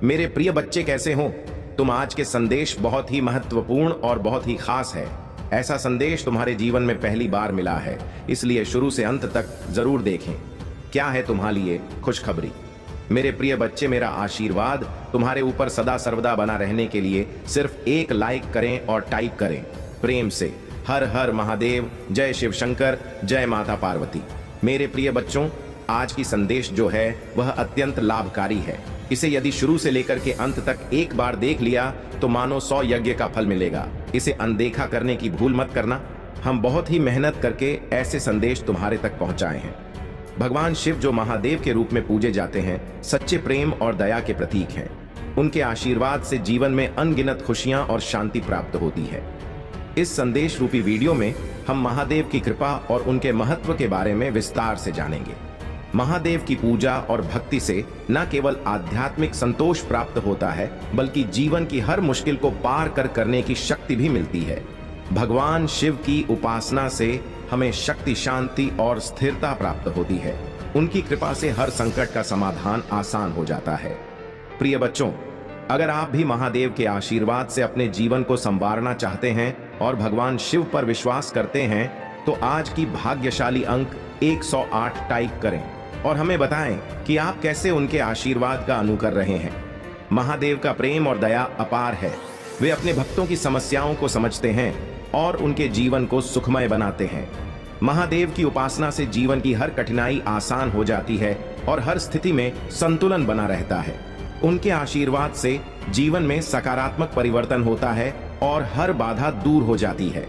मेरे प्रिय बच्चे कैसे हो तुम? आज के संदेश बहुत ही महत्वपूर्ण और बहुत ही खास है। ऐसा संदेश तुम्हारे जीवन में पहली बार मिला है, इसलिए शुरू से अंत तक जरूर देखें। क्या है तुम्हारे लिए खुशखबरी? मेरे प्रिय बच्चे, मेरा आशीर्वाद तुम्हारे ऊपर सदा सर्वदा बना रहने के लिए सिर्फ एक लाइक करें और टाइप करें प्रेम से हर हर महादेव, जय शिव शंकर, जय माता पार्वती। मेरे प्रिय बच्चों, आज की संदेश जो है वह अत्यंत लाभकारी है। इसे यदि शुरू से लेकर के अंत तक एक बार देख लिया तो मानो 100 यज्ञ का फल मिलेगा। इसे अनदेखा करने की भूल मत करना। हम बहुत ही मेहनत करके ऐसे संदेश तुम्हारे तक पहुंचाए हैं। भगवान शिव जो महादेव के रूप में पूजे जाते हैं, सच्चे प्रेम और दया के प्रतीक हैं। उनके आशीर्वाद से जीवन में अनगिनत खुशियां और शांति प्राप्त होती है। इस संदेश रूपी वीडियो में हम महादेव की कृपा और उनके महत्व के बारे में विस्तार से जानेंगे। महादेव की पूजा और भक्ति से न केवल आध्यात्मिक संतोष प्राप्त होता है, बल्कि जीवन की हर मुश्किल को पार करने की शक्ति भी मिलती है। भगवान शिव की उपासना से हमें शक्ति, शांति और स्थिरता प्राप्त होती है। उनकी कृपा से हर संकट का समाधान आसान हो जाता है। प्रिय बच्चों, अगर आप भी महादेव के आशीर्वाद से अपने जीवन को संवारना चाहते हैं और भगवान शिव पर विश्वास करते हैं, तो आज की भाग्यशाली अंक 108 टाइप करें और हमें बताएं कि आप कैसे उनके आशीर्वाद का अनुकर रहे हैं। महादेव का प्रेम और दया अपार है। वे अपने भक्तों की समस्याओं को समझते हैं और उनके जीवन को सुखमय बनाते हैं। महादेव की उपासना से जीवन की हर कठिनाई आसान हो जाती है और हर स्थिति में संतुलन बना रहता है। उनके आशीर्वाद से जीवन में सकारात्मक परिवर्तन होता है और हर बाधा दूर हो जाती है।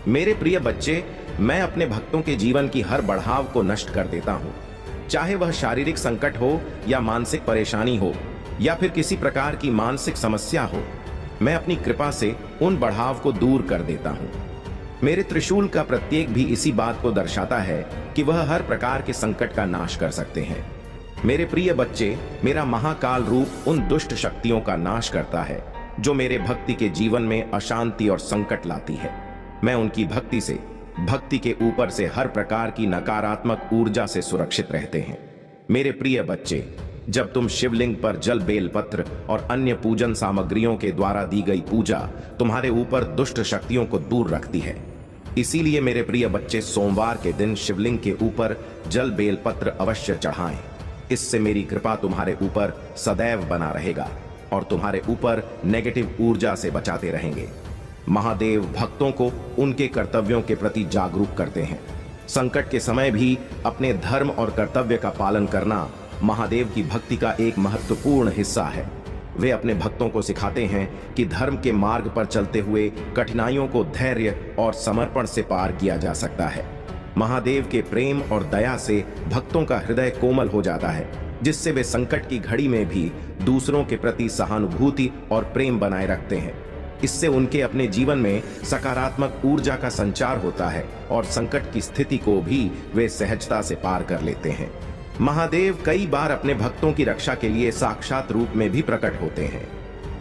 मेरे प्रिय बच्चे, मैं अपने भक्तों के जीवन की हर बढ़ाव को नष्ट कर देता हूँ। चाहे वह शारीरिक संकट हो या मानसिक परेशानी हो या फिर किसी प्रकार की मानसिक समस्या हो, मैं अपनी कृपा से उन बढ़ाव को दूर कर देता हूँ। मेरे त्रिशूल का प्रत्येक भी इसी बात को दर्शाता है कि वह हर प्रकार के संकट का नाश कर सकते हैं। मेरे प्रिय बच्चे, मेरा महाकाल रूप उन दुष्ट शक्तियों का नाश करता है जो मेरे भक्ति के जीवन में अशांति और संकट लाती है। मैं उनकी भक्ति के ऊपर से हर प्रकार की नकारात्मक ऊर्जा से सुरक्षित रहते हैं। मेरे प्रिय बच्चे, जब तुम शिवलिंग पर जल, बेलपत्र और अन्य पूजन सामग्रियों के द्वारा दी गई पूजा तुम्हारे ऊपर दुष्ट शक्तियों को दूर रखती है। इसीलिए मेरे प्रिय बच्चे, सोमवार के दिन शिवलिंग के ऊपर जल, बेलपत्र अवश्य चढ़ाएं। इससे मेरी कृपा तुम्हारे ऊपर सदैव बना रहेगा और तुम्हारे ऊपर नेगेटिव ऊर्जा से बचाते रहेंगे। महादेव भक्तों को उनके कर्तव्यों के प्रति जागरूक करते हैं। संकट के समय भी अपने धर्म और कर्तव्य का पालन करना महादेव की भक्ति का एक महत्वपूर्ण हिस्सा है। वे अपने भक्तों को सिखाते हैं कि धर्म के मार्ग पर चलते हुए कठिनाइयों को धैर्य और समर्पण से पार किया जा सकता है। महादेव के प्रेम और दया से भक्तों का हृदय कोमल हो जाता है, जिससे वे संकट की घड़ी में भी दूसरों के प्रति सहानुभूति और प्रेम बनाए रखते हैं। इससे उनके अपने जीवन में सकारात्मक ऊर्जा का संचार होता है और संकट की स्थिति को भी वे सहजता से पार कर लेते हैं। महादेव कई बार अपने भक्तों की रक्षा के लिए साक्षात रूप में भी प्रकट होते हैं।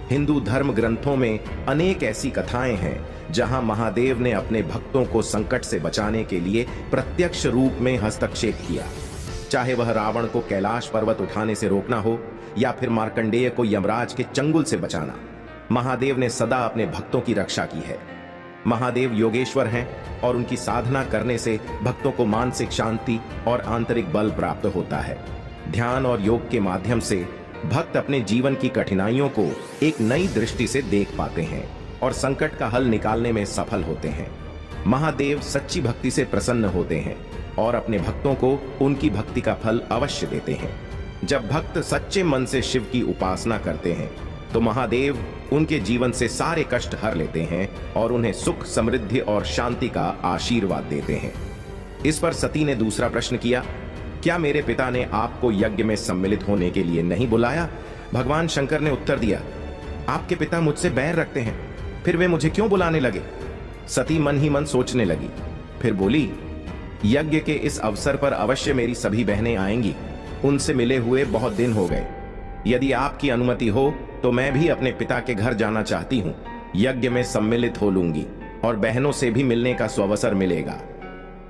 हिंदू धर्म ग्रंथों में अनेक ऐसी कथाएं हैं जहां महादेव ने अपने भक्तों को संकट से बचाने के लिए प्रत्यक्ष रूप में हस्तक्षेप किया। चाहे वह रावण को कैलाश पर्वत उठाने से रोकना हो या फिर मार्कंडेय को यमराज के चंगुल से बचाना, महादेव ने सदा अपने भक्तों की रक्षा की है। महादेव योगेश्वर हैं और उनकी साधना करने से भक्तों को मानसिक शांति और आंतरिक बल प्राप्त होता है। ध्यान और योग के माध्यम से भक्त अपने जीवन की कठिनाइयों को एक नई दृष्टि से देख पाते हैं और संकट का हल निकालने में सफल होते हैं। महादेव सच्ची भक्ति से प्रसन्न होते हैं और अपने भक्तों को उनकी भक्ति का फल अवश्य देते हैं। जब भक्त सच्चे मन से शिव की उपासना करते हैं तो महादेव उनके जीवन से सारे कष्ट हर लेते हैं और उन्हें सुख, समृद्धि और शांति का आशीर्वाद देते हैं। इस पर सती ने दूसरा प्रश्न किया, क्या मेरे पिता ने आपको यज्ञ में सम्मिलित होने के लिए नहीं बुलाया? भगवान शंकर ने उत्तर दिया, आपके पिता मुझसे बैर रखते हैं, फिर वे मुझे क्यों बुलाने लगे? सती मन ही मन सोचने लगी, फिर बोली, यज्ञ के इस अवसर पर अवश्य मेरी सभी बहनें आएंगी। उनसे मिले हुए बहुत दिन हो गए। यदि आपकी अनुमति हो तो मैं भी अपने पिता के घर जाना चाहती हूँ। यज्ञ में सम्मिलित हो लूंगी और बहनों से भी मिलने का सुअवसर मिलेगा।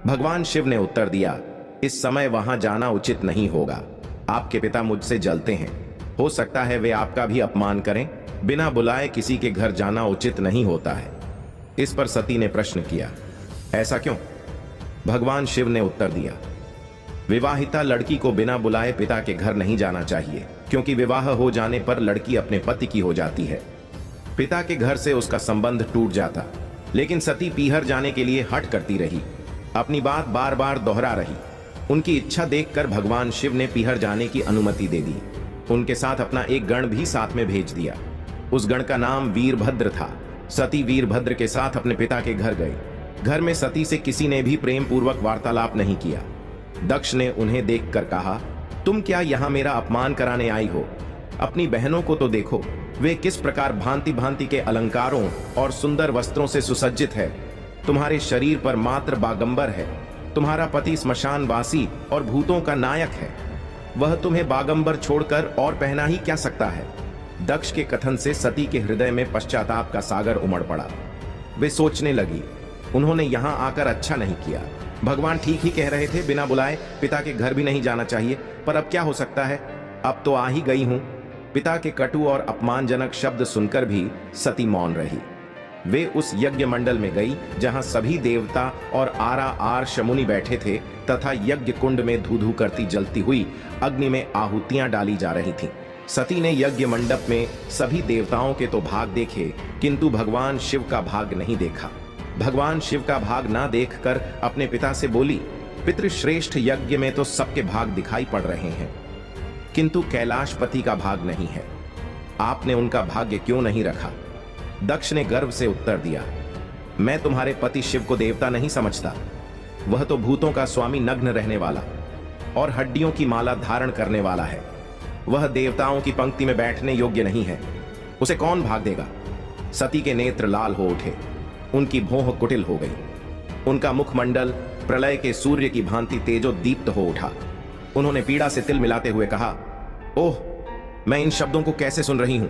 भगवान शिव ने उत्तर दिया, इस समय वहां जाना उचित नहीं होगा। आपके पिता मुझसे जलते हैं। हो सकता है वे आपका भी अपमान करें। बिना बुलाए किसी के घर जाना उचित नहीं होता है। इस पर सती ने प्रश्न किया, ऐसा क्यों? भगवान शिव ने उत्तर दिया, विवाहिता लड़की को बिना बुलाए पिता के घर नहीं जाना चाहिए, क्योंकि विवाह हो जाने पर लड़की अपने पति की हो जाती है। पिता के घर से उसका संबंध टूट जाता। लेकिन सती पीहर जाने के लिए हट करती रही, अपनी बात बार बार दोहरा रही। उनकी इच्छा देखकर भगवान शिव ने पीहर जाने की अनुमति दे दी। उनके साथ अपना एक गण भी साथ में भेज दिया। उस गण का नाम वीरभद्र था। सती वीरभद्र के साथ अपने पिता के घर गई। घर में सती से किसी ने भी प्रेम पूर्वक वार्तालाप नहीं किया। दक्ष ने उन्हें देखकर कहा, तुम क्या यहां मेरा अपमान कराने आई हो? अपनी बहनों को तो देखो, वे किस प्रकार भांति भांति के अलंकारों और सुंदर वस्त्रों से सुसज्जित है। तुम्हारे शरीर पर मात्र बागंबर है। तुम्हारा पति स्मशानवासी और भूतों का नायक है। वह तुम्हें बागंबर छोड़कर और पहना ही क्या सकता है? दक्ष के कथन से सती के हृदय में पश्चाताप का सागर उमड़ पड़ा। वे सोचने लगी, उन्होंने यहां आकर अच्छा नहीं किया। भगवान ठीक ही कह रहे थे, बिना बुलाए पिता के घर भी नहीं जाना चाहिए। पर अब क्या हो सकता है, अब तो आ ही गई हूं। पिता के कटु और अपमानजनक शब्द सुनकर भी सती मौन रही। वे उस यज्ञ मंडल में गई जहां सभी देवता और आर शमुनि बैठे थे तथा यज्ञ कुंड में धू धू करती जलती हुई अग्नि में आहुतियां डाली जा रही थीं। सती ने यज्ञ मंडप में सभी देवताओं के तो भाग देखे, किंतु भगवान शिव का भाग नहीं देखा। भगवान शिव का भाग ना देखकर अपने पिता से बोली, पितृश्रेष्ठ यज्ञ में तो सबके भाग दिखाई पड़ रहे हैं, किंतु कैलाशपति का भाग नहीं है। आपने उनका भाग्य क्यों नहीं रखा? दक्ष ने गर्व से उत्तर दिया, मैं तुम्हारे पति शिव को देवता नहीं समझता। वह तो भूतों का स्वामी, नग्न रहने वाला और हड्डियों की माला धारण करने वाला है। वह देवताओं की पंक्ति में बैठने योग्य नहीं है। उसे कौन भाग देगा? सती के नेत्र लाल हो उठे, उनकी भौह कुटिल हो गई। उनका मुखमंडल प्रलय के सूर्य की भांति तेजोदीप्त हो उठा। उन्होंने पीड़ा से तिल मिलाते हुए कहा, ओह, मैं इन शब्दों को कैसे सुन रही हूं?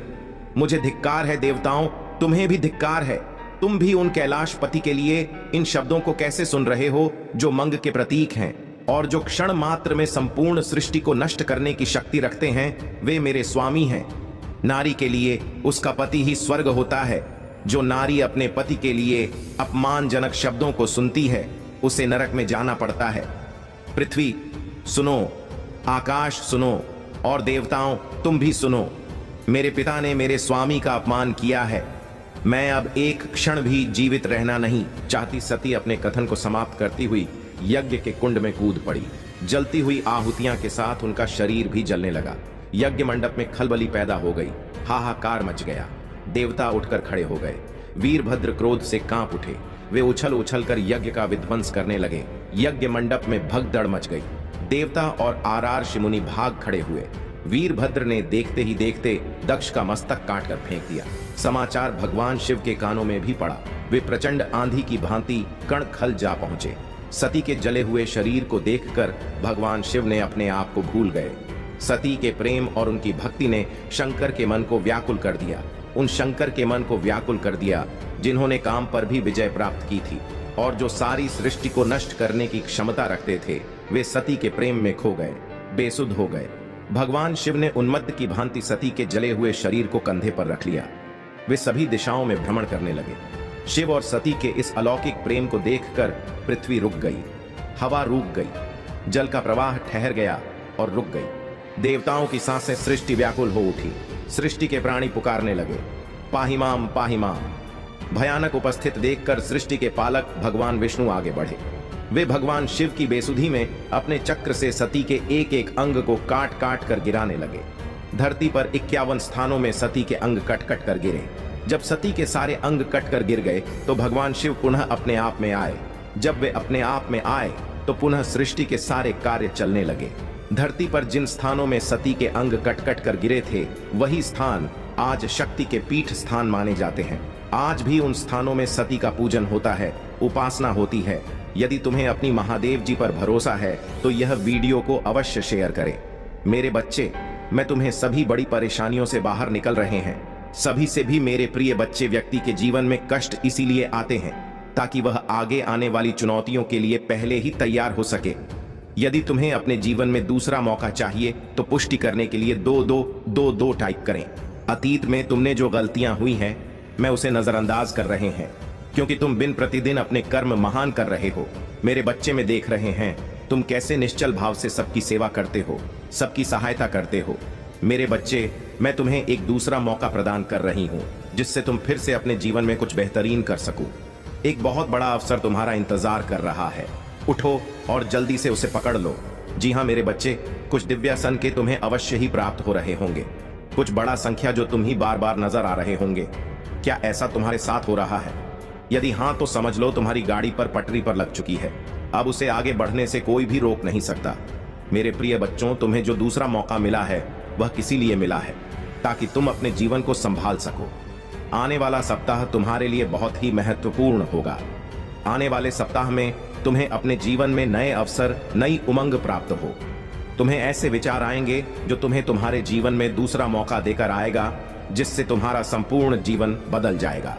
मुझे धिक्कार है देवताओं, तुम्हें भी धिक्कार है। तुम भी उन कैलाशपति के लिए इन शब्दों को कैसे सुन रहे हो जो मंग के प्रतीक हैं और जो क्षण मात्र में संपूर्ण सृष्टि को नष्ट करने की शक्ति रखते हैं। वे मेरे स्वामी हैं। नारी के लिए उसका पति ही स्वर्ग होता है। जो नारी अपने पति के लिए अपमानजनक शब्दों को सुनती है, उसे नरक में जाना पड़ता है। पृथ्वी सुनो, आकाश सुनो और देवताओं तुम भी सुनो। मेरे पिता ने मेरे स्वामी का अपमान किया है। मैं अब एक क्षण भी जीवित रहना नहीं चाहती। सती अपने कथन को समाप्त करती हुई यज्ञ के कुंड में कूद पड़ी। जलती हुई आहुतियां के साथ उनका शरीर भी जलने लगा। यज्ञ मंडप में खलबली पैदा हो गई। हाहाकार मच गया। देवता उठकर खड़े हो गए। वीरभद्र क्रोध से कांप उठे। वे उछल उछल कर यज्ञ का विध्वंस करने लगे। यज्ञ मंडप में भगदड़ मच गई। देवता और आर शिमुनि भाग खड़े हुए। वीरभद्र ने देखते ही देखते दक्ष का मस्तक काटकर फेंक दिया। समाचार भगवान शिव के कानों में भी पड़ा। वे प्रचंड आंधी की भांति कण खल जा पहुंचे। सती के जले हुए शरीर को देखकर भगवान शिव ने अपने आप को भूल गए। सती के प्रेम और उनकी भक्ति ने शंकर के मन को व्याकुल कर दिया। उन शंकर के मन को व्याकुल कर दिया जिन्होंने काम पर भी विजय प्राप्त की थी और जो सारी सृष्टि को नष्ट करने की क्षमता रखते थे। वे सती के प्रेम में खो गए, बेसुध हो गए। भगवान शिव ने उन्मत्त की भांति सती के जले हुए शरीर को कंधे पर रख लिया। वे सभी दिशाओं में भ्रमण करने लगे। शिव और सती के इस अलौकिक प्रेम को देखकर पृथ्वी रुक गई, हवा रुक गई, जल का प्रवाह ठहर गया और रुक गई। देवताओं की सांसें सृष्टि व्याकुल हो उठी। सृष्टि के प्राणी पुकारने लगे, पाहिमाम पाहिमाम। भयानक उपस्थित देखकर सृष्टि के पालक भगवान विष्णु आगे बढ़े। वे भगवान शिव की बेसुधी में अपने चक्र से सती के एक एक अंग को काट काट कर गिराने लगे। धरती पर 51 स्थानों में सती के अंग कट कट कर गिरे। जब सती के सारे अंग कट कर गिर गए तो भगवान शिव पुनः अपने आप में आए। जब वे अपने आप में आए तो पुनः सृष्टि के सारे कार्य चलने लगे। धरती पर जिन स्थानों में सती के अंग कट कट कर गिरे थे, वही स्थान आज शक्ति के पीठ स्थान माने जाते हैं। आज भी उन स्थानों में सती का पूजन होता है, उपासना होती है। यदि तुम्हें अपनी महादेव जी पर भरोसा है तो यह वीडियो को अवश्य शेयर करें। मेरे बच्चे, मैं तुम्हें सभी बड़ी परेशानियों से बाहर निकल रहे हैं। सभी से भी मेरे प्रिय बच्चे व्यक्ति के जीवन में कष्ट इसीलिए आते हैं ताकि वह आगे आने वाली चुनौतियों के लिए पहले ही तैयार हो सके। यदि तुम्हें अपने जीवन में दूसरा मौका चाहिए तो पुष्टि करने के लिए 2222 टाइप करें। अतीत में तुमने जो गलतियां हुई हैं मैं उसे नजरअंदाज कर रहे हैं, क्योंकि तुम दिन प्रतिदिन अपने कर्म महान कर रहे हो। मेरे बच्चे में देख रहे हैं तुम कैसे निश्चल भाव से सबकी सेवा करते हो, सबकी सहायता करते हो। मेरे बच्चे, मैं तुम्हें एक दूसरा मौका प्रदान कर रही हूँ जिससे तुम फिर से अपने जीवन में कुछ बेहतरीन कर सको। एक बहुत बड़ा अवसर तुम्हारा इंतजार कर रहा है। उठो और जल्दी से उसे पकड़ लो। जी हाँ मेरे बच्चे, कुछ दिव्यासन के तुम्हें अवश्य ही प्राप्त हो रहे होंगे, कुछ बड़ा संख्या जो तुम ही बार बार नजर आ रहे होंगे। क्या ऐसा तुम्हारे साथ हो रहा है? यदि हाँ तो समझ लो तुम्हारी गाड़ी पर पटरी पर लग चुकी है। अब उसे आगे बढ़ने से कोई भी रोक नहीं सकता। मेरे प्रिय बच्चों, तुम्हें जो दूसरा मौका मिला है वह किसी लिए मिला है, ताकि तुम अपने जीवन को संभाल सको। आने वाला सप्ताह तुम्हारे लिए बहुत ही महत्वपूर्ण होगा। आने वाले सप्ताह में तुम्हें अपने जीवन में नए अवसर, नई उमंग प्राप्त हो। तुम्हें ऐसे विचार आएंगे जो तुम्हें तुम्हारे जीवन में दूसरा मौका देकर आएगा, जिससे तुम्हारा संपूर्ण जीवन बदल जाएगा।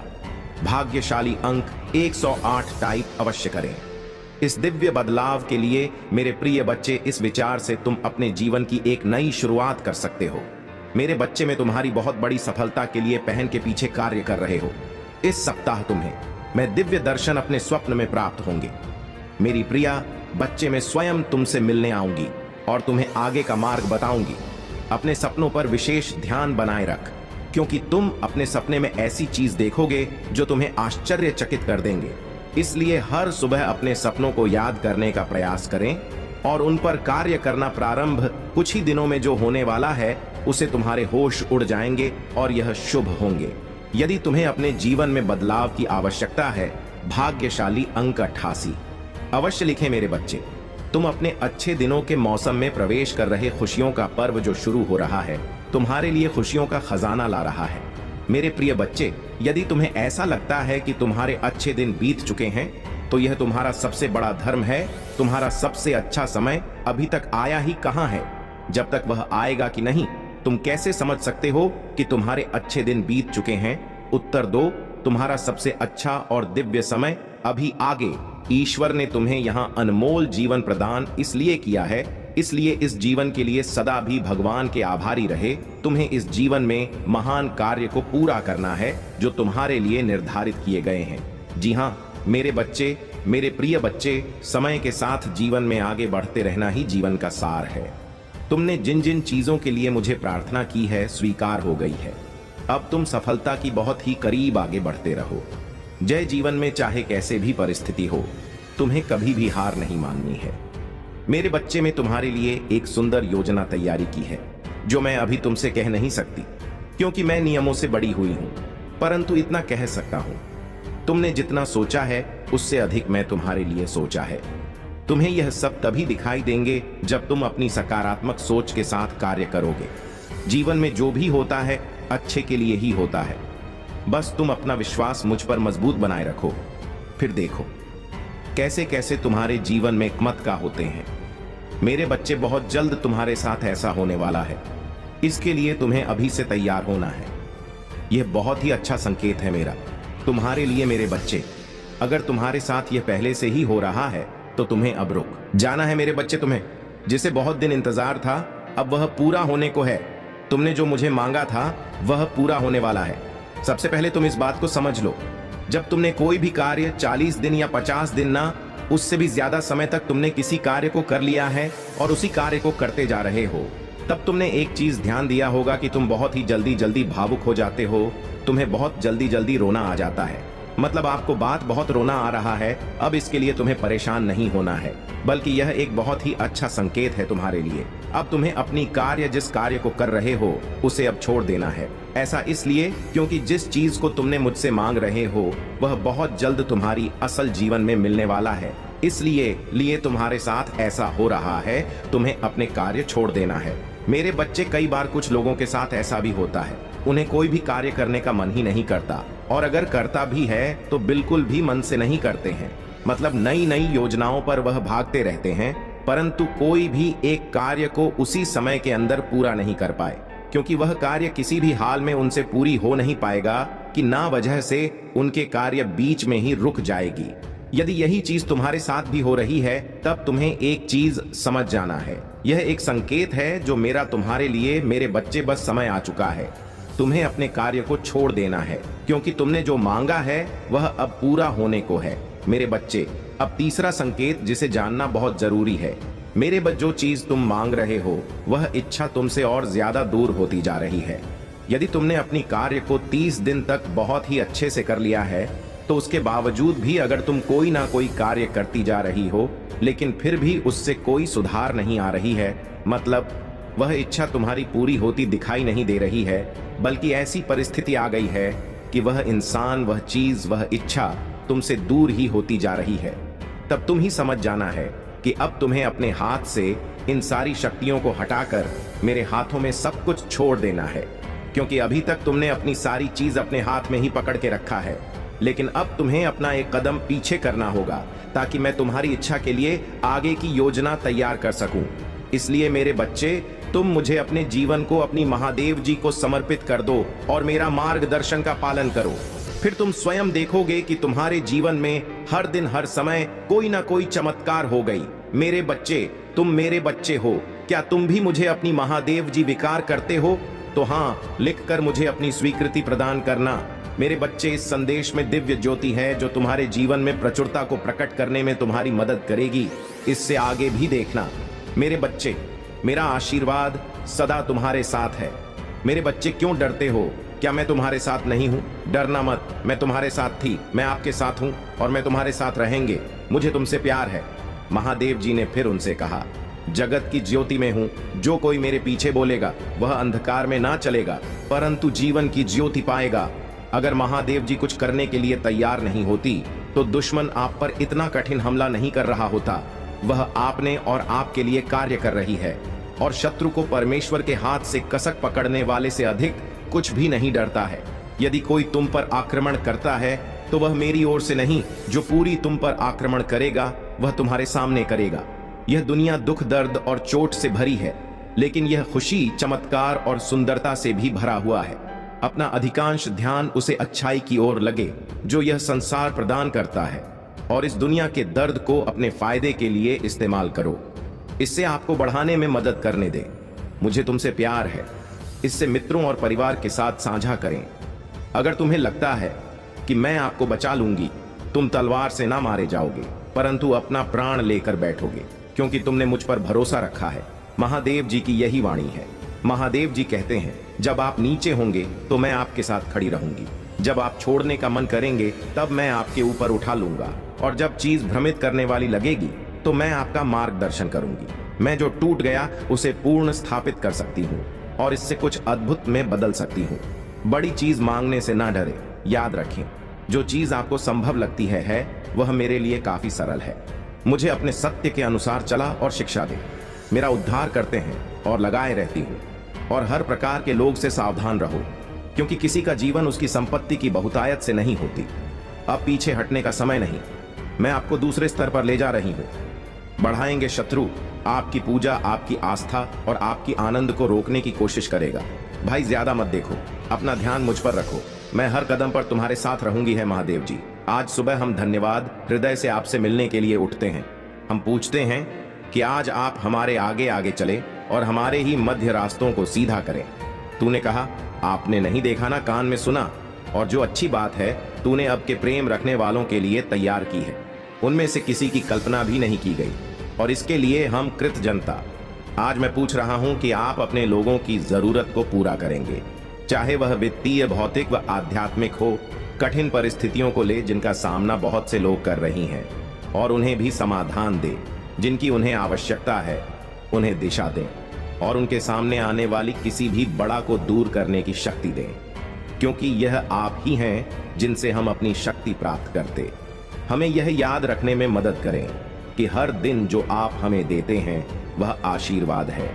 भाग्यशाली अंक 108 टाइप अवश्य करें। इस दिव्य बदलाव के लिए मेरे प्रिय बच्चे, इस विचार से तुम अपने जीवन की एक नई शुरुआत कर सकते हो। मेरे बच्चे में तुम्हारी बहुत बड़ी सफलता के लिए पहन के पीछे कार्य कर रहे हो। इस सप्ताह तुम्हें मैं दिव्य दर्शन अपने स्वप्न में प्राप्त होंगे। मेरी प्रिया बच्चे, मैं स्वयं तुमसे मिलने आऊंगी और तुम्हें आगे का मार्ग बताऊंगी। अपने सपनों पर विशेष ध्यान बनाए रख, क्योंकि तुम अपने सपने में ऐसी चीज देखोगे जो तुम्हें आश्चर्यचकित कर देंगे। इसलिए हर सुबह अपने सपनों को याद करने का प्रयास करें और उन पर कार्य करना प्रारंभ कुछ ही दिनों में जो होने वाला है उसे तुम्हारे होश उड़ जाएंगे और यह शुभ होंगे। यदि तुम्हें अपने जीवन में बदलाव की आवश्यकता है, भाग्यशाली अंक 88 अवश्य लिखें। मेरे बच्चे, तुम अपने अच्छे दिनों के मौसम में प्रवेश कर रहे खुशियों का पर्व जो शुरू हो रहा है तुम्हारे लिए खुशियों का खजाना ला रहा है। मेरे प्रिय बच्चे, यदि तुम्हें ऐसा लगता है कि तुम्हारे अच्छे दिन बीत चुके हैं तो यह तुम्हारा सबसे बड़ा धर्म है। तुम्हारा सबसे अच्छा समय अभी तक आया ही कहां है। जब तक वह आएगा कि नहीं, तुम कैसे समझ सकते हो कि तुम्हारे अच्छे दिन बीत चुके हैं? उत्तर दो, तुम्हारा सबसे अच्छा और दिव्य समय अभी आगे। ईश्वर ने तुम्हें यहाँ अनमोल जीवन प्रदान इसलिए किया है, इसलिए इस जीवन के लिए सदा भी भगवान के आभारी रहे। तुम्हें इस जीवन में महान कार्य को पूरा करना है जो तुम्हारे लिए निर्धारित किए गए हैं। जी हाँ मेरे बच्चे, मेरे प्रिय बच्चे, समय के साथ जीवन में आगे बढ़ते रहना ही जीवन का सार है। तुमने जिन जिन चीजों के लिए मुझे प्रार्थना की है स्वीकार हो गई है। अब तुम सफलता की बहुत ही करीब आगे बढ़ते रहो। जय जीवन में चाहे कैसे भी परिस्थिति हो, तुम्हें कभी भी हार नहीं माननी है। मेरे बच्चे, में तुम्हारे लिए एक सुंदर योजना तैयारी की है जो मैं अभी तुमसे कह नहीं सकती, क्योंकि मैं नियमों से बड़ी हुई हूं, परंतु इतना कह सकता हूं, तुमने जितना सोचा है उससे अधिक मैं तुम्हारे लिए सोचा है। तुम्हें यह सब तभी दिखाई देंगे जब तुम अपनी सकारात्मक सोच के साथ कार्य करोगे। जीवन में जो भी होता है अच्छे के लिए ही होता है। बस तुम अपना विश्वास मुझ पर मजबूत बनाए रखो, फिर देखो कैसे कैसे तुम्हारे जीवन में चमत्कार होते हैं। मेरे बच्चे, बहुत जल्द तुम्हारे साथ ऐसा होने वाला है। इसके लिए तुम्हें अभी से तैयार होना है। यह बहुत ही अच्छा संकेत है मेरा तुम्हारे लिए। मेरे बच्चे, अगर तुम्हारे साथ यह पहले से ही हो रहा है तो तुम्हें अब रुक जाना है। मेरे बच्चे, तुम्हें जिसे बहुत दिन इंतजार था अब वह पूरा होने को है। तुमने जो मुझे मांगा था वह पूरा होने वाला है। सबसे पहले तुम इस बात को समझ लो, जब तुमने कोई भी कार्य 40 दिन या 50 दिन ना, उससे भी ज्यादा समय तक तुमने किसी कार्य को कर लिया है और उसी कार्य को करते जा रहे हो, तब तुमने एक चीज ध्यान दिया होगा कि तुम बहुत ही जल्दी जल्दी भावुक हो जाते हो। तुम्हें बहुत जल्दी जल्दी रोना आ जाता है। मतलब आपको बात बहुत रोना आ रहा है। अब इसके लिए तुम्हें परेशान नहीं होना है, बल्कि यह एक बहुत ही अच्छा संकेत है तुम्हारे लिए। अब तुम्हें अपनी कार्य, जिस कार्य को कर रहे हो उसे अब छोड़ देना है। ऐसा इसलिए क्योंकि जिस चीज को तुमने मुझसे मांग रहे हो वह बहुत जल्द तुम्हारी असल जीवन में मिलने वाला है। इसलिए तुम्हारे साथ ऐसा हो रहा है, तुम्हें अपने कार्य छोड़ देना है। मेरे बच्चे, कई बार कुछ लोगों के साथ ऐसा भी होता है, उन्हें कोई भी कार्य करने का मन ही नहीं करता, और अगर करता भी है तो बिल्कुल भी मन से नहीं करते हैं। मतलब नई नई योजनाओं पर वह भागते रहते हैं, परंतु कोई भी एक कार्य को उसी समय के अंदर पूरा नहीं कर पाए, क्योंकि वह कार्य किसी भी हाल में उनसे पूरी हो नहीं पाएगा कि ना वजह से उनके कार्य बीच में ही रुक जाएगी। यदि यही चीज तुम्हारे साथ भी हो रही है, तब तुम्हें एक चीज समझ जाना है। यह एक संकेत है जो मेरा तुम्हारे लिए, मेरे बच्चे, बस समय आ चुका है। तुम्हें अपने कार्य को छोड़ देना है, क्योंकि तुमने जो मांगा है वह अब पूरा होने को है। मेरे बच्चे, अब तीसरा संकेत जिसे जानना बहुत जरूरी है। मेरे बच्चे, जो चीज तुम मांग रहे हो वह इच्छा तुमसे और ज्यादा दूर होती जा रही है। यदि तुमने अपनी कार्य को 30 दिन तक बहुत ही अच्छे से कर लिया है, तो उसके बावजूद भी अगर तुम कोई ना कोई कार्य करती जा रही हो, लेकिन फिर भी उससे कोई सुधार नहीं आ रही है, मतलब वह इच्छा तुम्हारी पूरी होती दिखाई नहीं दे रही है, बल्कि ऐसी परिस्थिति आ गई है कि वह इंसान, वह चीज, वह इच्छा तुमसे दूर ही होती जा रही है, तब तुम ही समझ जाना है कि अब तुम्हें अपने हाथ से इन सारी शक्तियों को हटाकर मेरे हाथों में सब कुछ छोड़ देना है। क्योंकि अभी तक तुमने अपनी सारी चीज अपने हाथ में ही पकड़ के रखा है, लेकिन अब तुम्हें अपना एक कदम पीछे करना होगा ताकि मैं तुम्हारी इच्छा के लिए आगे की योजना तैयार कर सकूं। इसलिए मेरे बच्चे, तुम मुझे अपने जीवन को अपनी महादेव जी को समर्पित कर दो और मेरा मार्गदर्शन का पालन करो। फिर तुम स्वयं देखोगे कि तुम्हारे जीवन में हर दिन, हर समय कोई ना कोई चमत्कार हो गई। मेरे बच्चे, तुम मेरे बच्चे हो। क्या तुम भी मुझे अपनी महादेव जी विकार करते हो? तो हाँ, लिखकर मुझे अपनी स्वीकृति प्रदान करना। मेरे बच्चे, इस संदेश में दिव्य ज्योति है जो तुम्हारे जीवन में प्रचुरता को प्रकट करने में तुम्हारी मदद करेगी। इससे आगे भी देखना। मेरे बच्चे, मेरा आशीर्वाद सदा तुम्हारे साथ है। मेरे बच्चे, क्यों डरते हो? क्या मैं तुम्हारे साथ नहीं हूं? डरना मत, मैं तुम्हारे साथ थी, मैं आपके साथ हूं और मैं तुम्हारे साथ रहेंगे। मुझे तुमसे प्यार है। महादेव जी ने फिर उनसे कहा, जगत की ज्योति में हूं। जो कोई मेरे पीछे बोलेगा वह अंधकार में ना चलेगा, परंतु जीवन की ज्योति पाएगा। अगर महादेव जी कुछ करने के लिए तैयार नहीं होती, तो दुश्मन आप पर इतना कठिन हमला नहीं कर रहा होता। वह आपने और आपके लिए कार्य कर रही है, और शत्रु को परमेश्वर के हाथ से कसक पकड़ने वाले से अधिक कुछ भी नहीं डरता है। यदि कोई तुम पर आक्रमण करता है, तो वह मेरी ओर से नहीं, जो पूरी तुम पर आक्रमण करेगा वह तुम्हारे सामने करेगा। यह दुनिया दुख, दर्द और चोट से भरी है, लेकिन यह खुशी, चमत्कार और सुंदरता से भी भरा हुआ है। अपना अधिकांश ध्यान उसे अच्छाई की ओर लगे जो यह संसार प्रदान करता है, और इस दुनिया के दर्द को अपने फायदे के लिए इस्तेमाल करो। इससे आपको बढ़ाने में मदद करने दे। मुझे तुमसे प्यार है। इससे मित्रों और परिवार के साथ साझा करें। अगर तुम्हें लगता है कि मैं आपको बचा लूंगी, तुम तलवार से ना मारे जाओगे, परंतु अपना प्राण लेकर बैठोगे, क्योंकि तुमने मुझ पर भरोसा रखा है। महादेव जी की यही वाणी है। महादेव जी कहते हैं, जब आप नीचे होंगे तो मैं आपके साथ खड़ी रहूंगी। जब आप छोड़ने का मन करेंगे, तब मैं आपके ऊपर उठा लूंगा, और जब चीज भ्रमित करने वाली लगेगी, तो मैं आपका मार्गदर्शन करूंगी। मैं जो टूट गया उसे पूर्ण स्थापित कर सकती हूँ, और इससे कुछ अद्भुत में बदल सकती हूँ। बड़ी चीज मांगने से ना डरे। याद रखें, जो चीज आपको संभव लगती है वह मेरे लिए काफी सरल है। मुझे अपने सत्य के अनुसार चला और शिक्षा दे। मेरा उद्धार करते हैं और लगाए रहती हूँ। और हर प्रकार के लोग से सावधान रहो, क्योंकि किसी का जीवन उसकी संपत्ति की बहुतायत से नहीं होती। अब पीछे हटने का समय नहीं। मैं आपको दूसरे स्तर पर ले जा रही हूँ। बढ़ाएंगे शत्रु आपकी पूजा, आपकी आस्था और आपकी आनंद को रोकने की कोशिश करेगा। भाई, ज्यादा मत देखो, अपना ध्यान मुझ पर रखो। मैं हर कदम पर तुम्हारे साथ रहूंगी है महादेव जी। आज सुबह हम धन्यवाद हृदय से आपसे मिलने के लिए उठते हैं। हम पूछते हैं कि आज आप हमारे आगे आगे चले और हमारे ही मध्य रास्तों को सीधा करें। तूने कहा, आपने नहीं देखा ना, कान में सुना, और जो अच्छी बात है तूने अब के प्रेम रखने वालों के लिए तैयार की है, उनमें से किसी की कल्पना भी नहीं की गई, और इसके लिए हम कृत जनता। आज मैं पूछ रहा हूं कि आप अपने लोगों की जरूरत को पूरा करेंगे, चाहे वह वित्तीय, भौतिक व आध्यात्मिक हो। कठिन परिस्थितियों को ले जिनका सामना बहुत से लोग कर रही हैं, और उन्हें भी समाधान दे। जिनकी उन्हें आवश्यकता है उन्हें दिशा दें, और उनके सामने आने वाली किसी भी बड़ा को दूर करने की शक्ति दें, क्योंकि यह आप ही हैं जिनसे हम अपनी शक्ति प्राप्त करते। हमें यह याद रखने में मदद करें कि हर दिन जो आप हमें देते हैं वह आशीर्वाद है,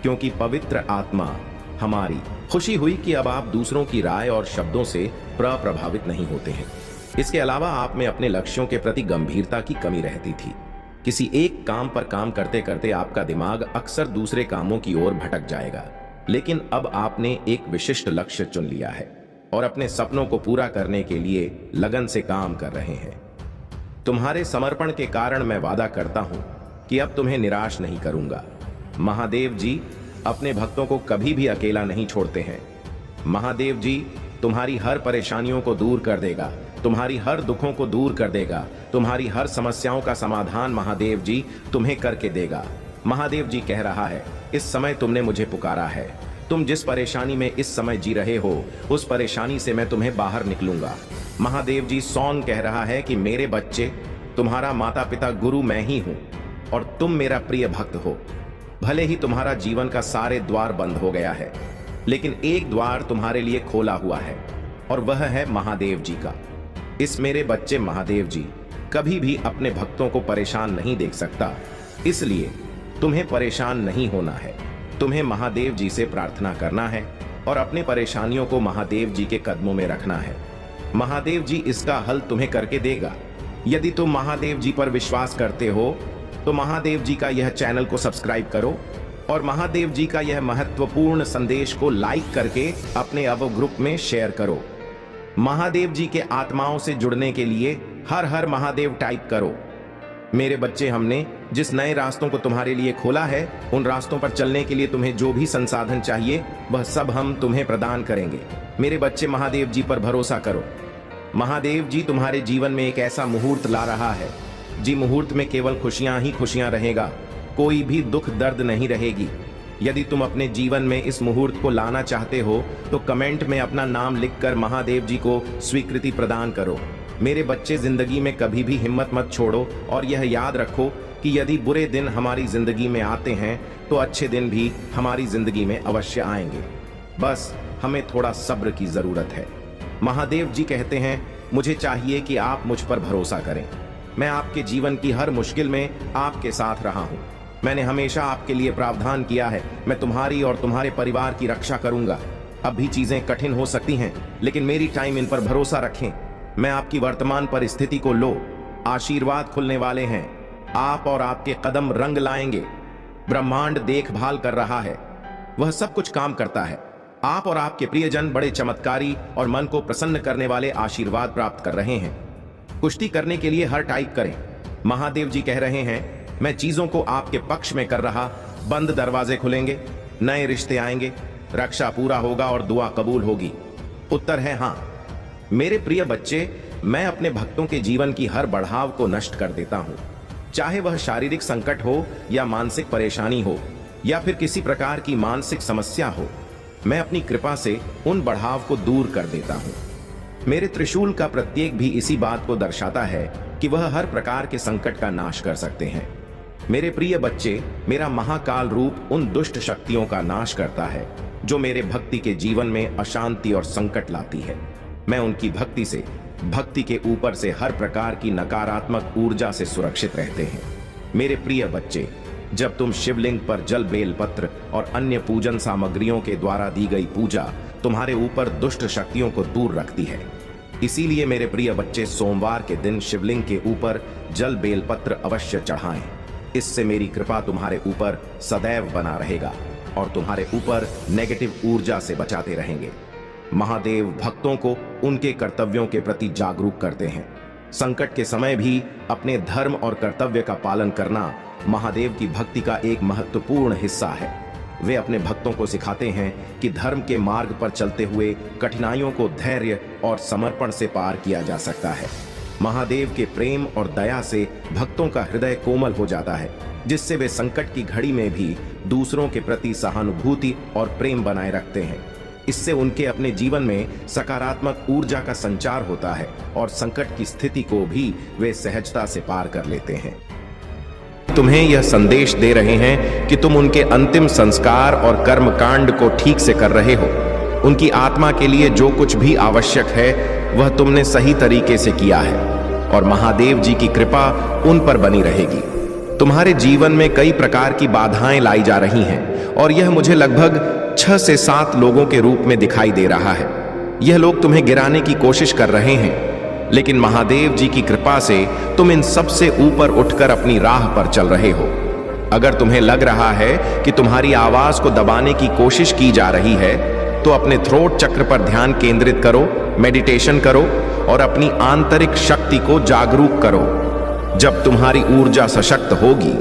क्योंकि पवित्र आत्मा हमारी। खुशी हुई कि अब आप दूसरों की राय और शब्दों से प्रभावित नहीं होते हैं। इसके अलावा आप में अपने लक्ष्यों के प्रति गंभीरता की कमी रहती थी। किसी एक काम पर काम करते करते आपका दिमाग अक्सर दूसरे कामों की ओर भटक जाएगा, लेकिन अब आपने एक विशिष्ट लक्ष्य चुन लिया है और अपने सपनों को पूरा करने के लिए लगन से काम कर रहे हैं। तुम्हारे समर्पण के कारण मैं वादा करता हूं कि अब तुम्हें निराश नहीं करूंगा। महादेव जी अपने भक्तों को कभी भी अकेला नहीं छोड़ते हैं। महादेव जी तुम्हारी हर परेशानियों को दूर कर देगा, तुम्हारी हर दुखों को दूर कर देगा, तुम्हारी हर समस्याओं का समाधान महादेव जी तुम्हें करके देगा। महादेव जी कह रहा है, इस समय तुमने मुझे पुकारा है। तुम जिस परेशानी में इस समय जी रहे हो, उस परेशानी से मैं तुम्हें बाहर निकलूंगा। महादेव जी सौन कह रहा है कि मेरे बच्चे, तुम्हारा माता पिता गुरु मैं ही हूं और तुम मेरा प्रिय भक्त हो। भले ही तुम्हारा जीवन का सारे द्वार बंद हो गया है, लेकिन एक द्वार तुम्हारे लिए खोला हुआ है और वह है महादेव जी का। इस मेरे बच्चे महादेव जी कभी भी अपने भक्तों को परेशान नहीं देख सकता, इसलिए तुम्हें परेशान नहीं होना है। तुम्हें महादेव जी से प्रार्थना करना है और अपनी परेशानियों को महादेव जी के कदमों में रखना है। महादेव जी इसका हल तुम्हें करके देगा। यदि तुम महादेव जी पर विश्वास करते हो तो महादेव जी का यह चैनल को सब्सक्राइब करो और महादेव जी का यह महत्वपूर्ण संदेश को लाइक करके अपने अव ग्रुप में शेयर करो। महादेव जी के आत्माओं से जुड़ने के लिए हर हर महादेव टाइप करो। मेरे बच्चे, हमने जिस नए रास्तों को तुम्हारे लिए खोला है, उन रास्तों पर चलने के लिए तुम्हें जो भी संसाधन चाहिए वह सब हम तुम्हें प्रदान करेंगे। मेरे बच्चे, महादेव जी पर भरोसा करो। महादेव जी तुम्हारे जीवन में एक ऐसा मुहूर्त ला रहा है, जी मुहूर्त में केवल खुशियां ही खुशियां रहेगा, कोई भी दुख दर्द नहीं रहेगी। यदि तुम अपने जीवन में इस मुहूर्त को लाना चाहते हो तो कमेंट में अपना नाम लिखकर महादेव जी को स्वीकृति प्रदान करो। मेरे बच्चे, जिंदगी में कभी भी हिम्मत मत छोड़ो और यह याद रखो कि यदि बुरे दिन हमारी जिंदगी में आते हैं तो अच्छे दिन भी हमारी जिंदगी में अवश्य आएंगे। बस हमें थोड़ा सब्र की जरूरत है। महादेव जी कहते हैं, मुझे चाहिए कि आप मुझ पर भरोसा करें। मैं आपके जीवन की हर मुश्किल में आपके साथ रहा हूं। मैंने हमेशा आपके लिए प्रावधान किया है। मैं तुम्हारी और तुम्हारे परिवार की रक्षा करूंगा। अब भी चीजें कठिन हो सकती हैं, लेकिन मेरी टाइम इन पर भरोसा रखें। मैं आपकी वर्तमान परिस्थिति को लो, आशीर्वाद खुलने वाले हैं। आप और आपके कदम रंग लाएंगे। ब्रह्मांड देखभाल कर रहा है, वह सब कुछ काम करता है। आप और आपके प्रियजन बड़े चमत्कारी और मन को प्रसन्न करने वाले आशीर्वाद प्राप्त कर रहे हैं। कुश्ती करने के लिए हर टाइप करें। महादेव जी कह रहे हैं, मैं चीजों को आपके पक्ष में कर रहा। बंद दरवाजे खुलेंगे, नए रिश्ते आएंगे, रक्षा पूरा होगा और दुआ कबूल होगी। उत्तर है हाँ। मेरे प्रिय बच्चे, मैं अपने भक्तों के जीवन की हर बढ़ाव को नष्ट कर देता हूं, चाहे वह शारीरिक संकट हो या मानसिक परेशानी हो या फिर किसी प्रकार की मानसिक समस्या हो। मैं अपनी कृपा से उन बढ़ाव को दूर कर देता हूं। मेरे त्रिशूल का प्रत्येक भी इसी बात को दर्शाता है कि वह हर प्रकार के संकट का नाश कर सकते हैं। मेरे प्रिय बच्चे, मेरा महाकाल रूप उन दुष्ट शक्तियों का नाश करता है जो मेरे भक्ति के जीवन में अशांति और संकट लाती है। मैं उनकी भक्ति से, भक्ति के ऊपर से हर प्रकार की नकारात्मक ऊर्जा से सुरक्षित रहते हैं। मेरे प्रिय बच्चे, जब तुम शिवलिंग पर जल, बेल पत्र और अन्य पूजन सामग्रियों के द्वारा दी गई पूजा तुम्हारे ऊपर दुष्ट शक्तियों को दूर रखती है। इसीलिए मेरे प्रिय बच्चे, सोमवार के दिन शिवलिंग के ऊपर जल, बेल पत्र अवश्य चढ़ाएं। इससे मेरी कृपा तुम्हारे ऊपर सदैव बना रहेगा और तुम्हारे ऊपर नेगेटिव ऊर्जा से बचाते रहेंगे। महादेव भक्तों को उनके कर्तव्यों के प्रति जागरूक करते हैं। संकट के समय भी अपने धर्म और कर्तव्य का पालन करना महादेव की भक्ति का एक महत्वपूर्ण हिस्सा है। वे अपने भक्तों को सिखाते हैं कि धर्म के मार्ग पर चलते हुए कठिनाइयों को धैर्य और समर्पण से पार किया जा सकता है। महादेव के प्रेम और दया से भक्तों का हृदय कोमल हो जाता है, जिससे वे संकट की घड़ी में भी दूसरों के प्रति सहानुभूति और प्रेम बनाए रखते हैं। इससे उनके अपने जीवन में सकारात्मक ऊर्जा का संचार होता है और संकट की स्थिति को भी वे सहजता से पार कर लेते हैं। तुम्हें यह संदेश दे रहे हैं कि तुम उनके अंतिम संस्कार और कर्मकांड को ठीक से कर रहे हो। उनकी आत्मा के लिए जो कुछ भी आवश्यक है वह तुमने सही तरीके से किया है और महादेव जी की कृपा उन पर बनी रहेगी। तुम्हारे जीवन में कई प्रकार की बाधाएं लाई जा रही हैं और यह मुझे लगभग 6 से 7 लोगों के रूप में दिखाई दे रहा है। यह लोग तुम्हें गिराने की कोशिश कर रहे हैं, लेकिन महादेव जी की कृपा से तुम इन सब से ऊपर उठकर अपनी राह पर चल रहे हो। अगर तुम्हें लग रहा है कि तुम्हारी आवाज को दबाने की कोशिश की जा रही है तो अपने थ्रोट चक्र पर ध्यान केंद्रित करो, मेडिटेशन करो और अपनी आंतरिक शक्ति को जागरूक करो। जब तुम्हारी ऊर्जा सशक्त होगी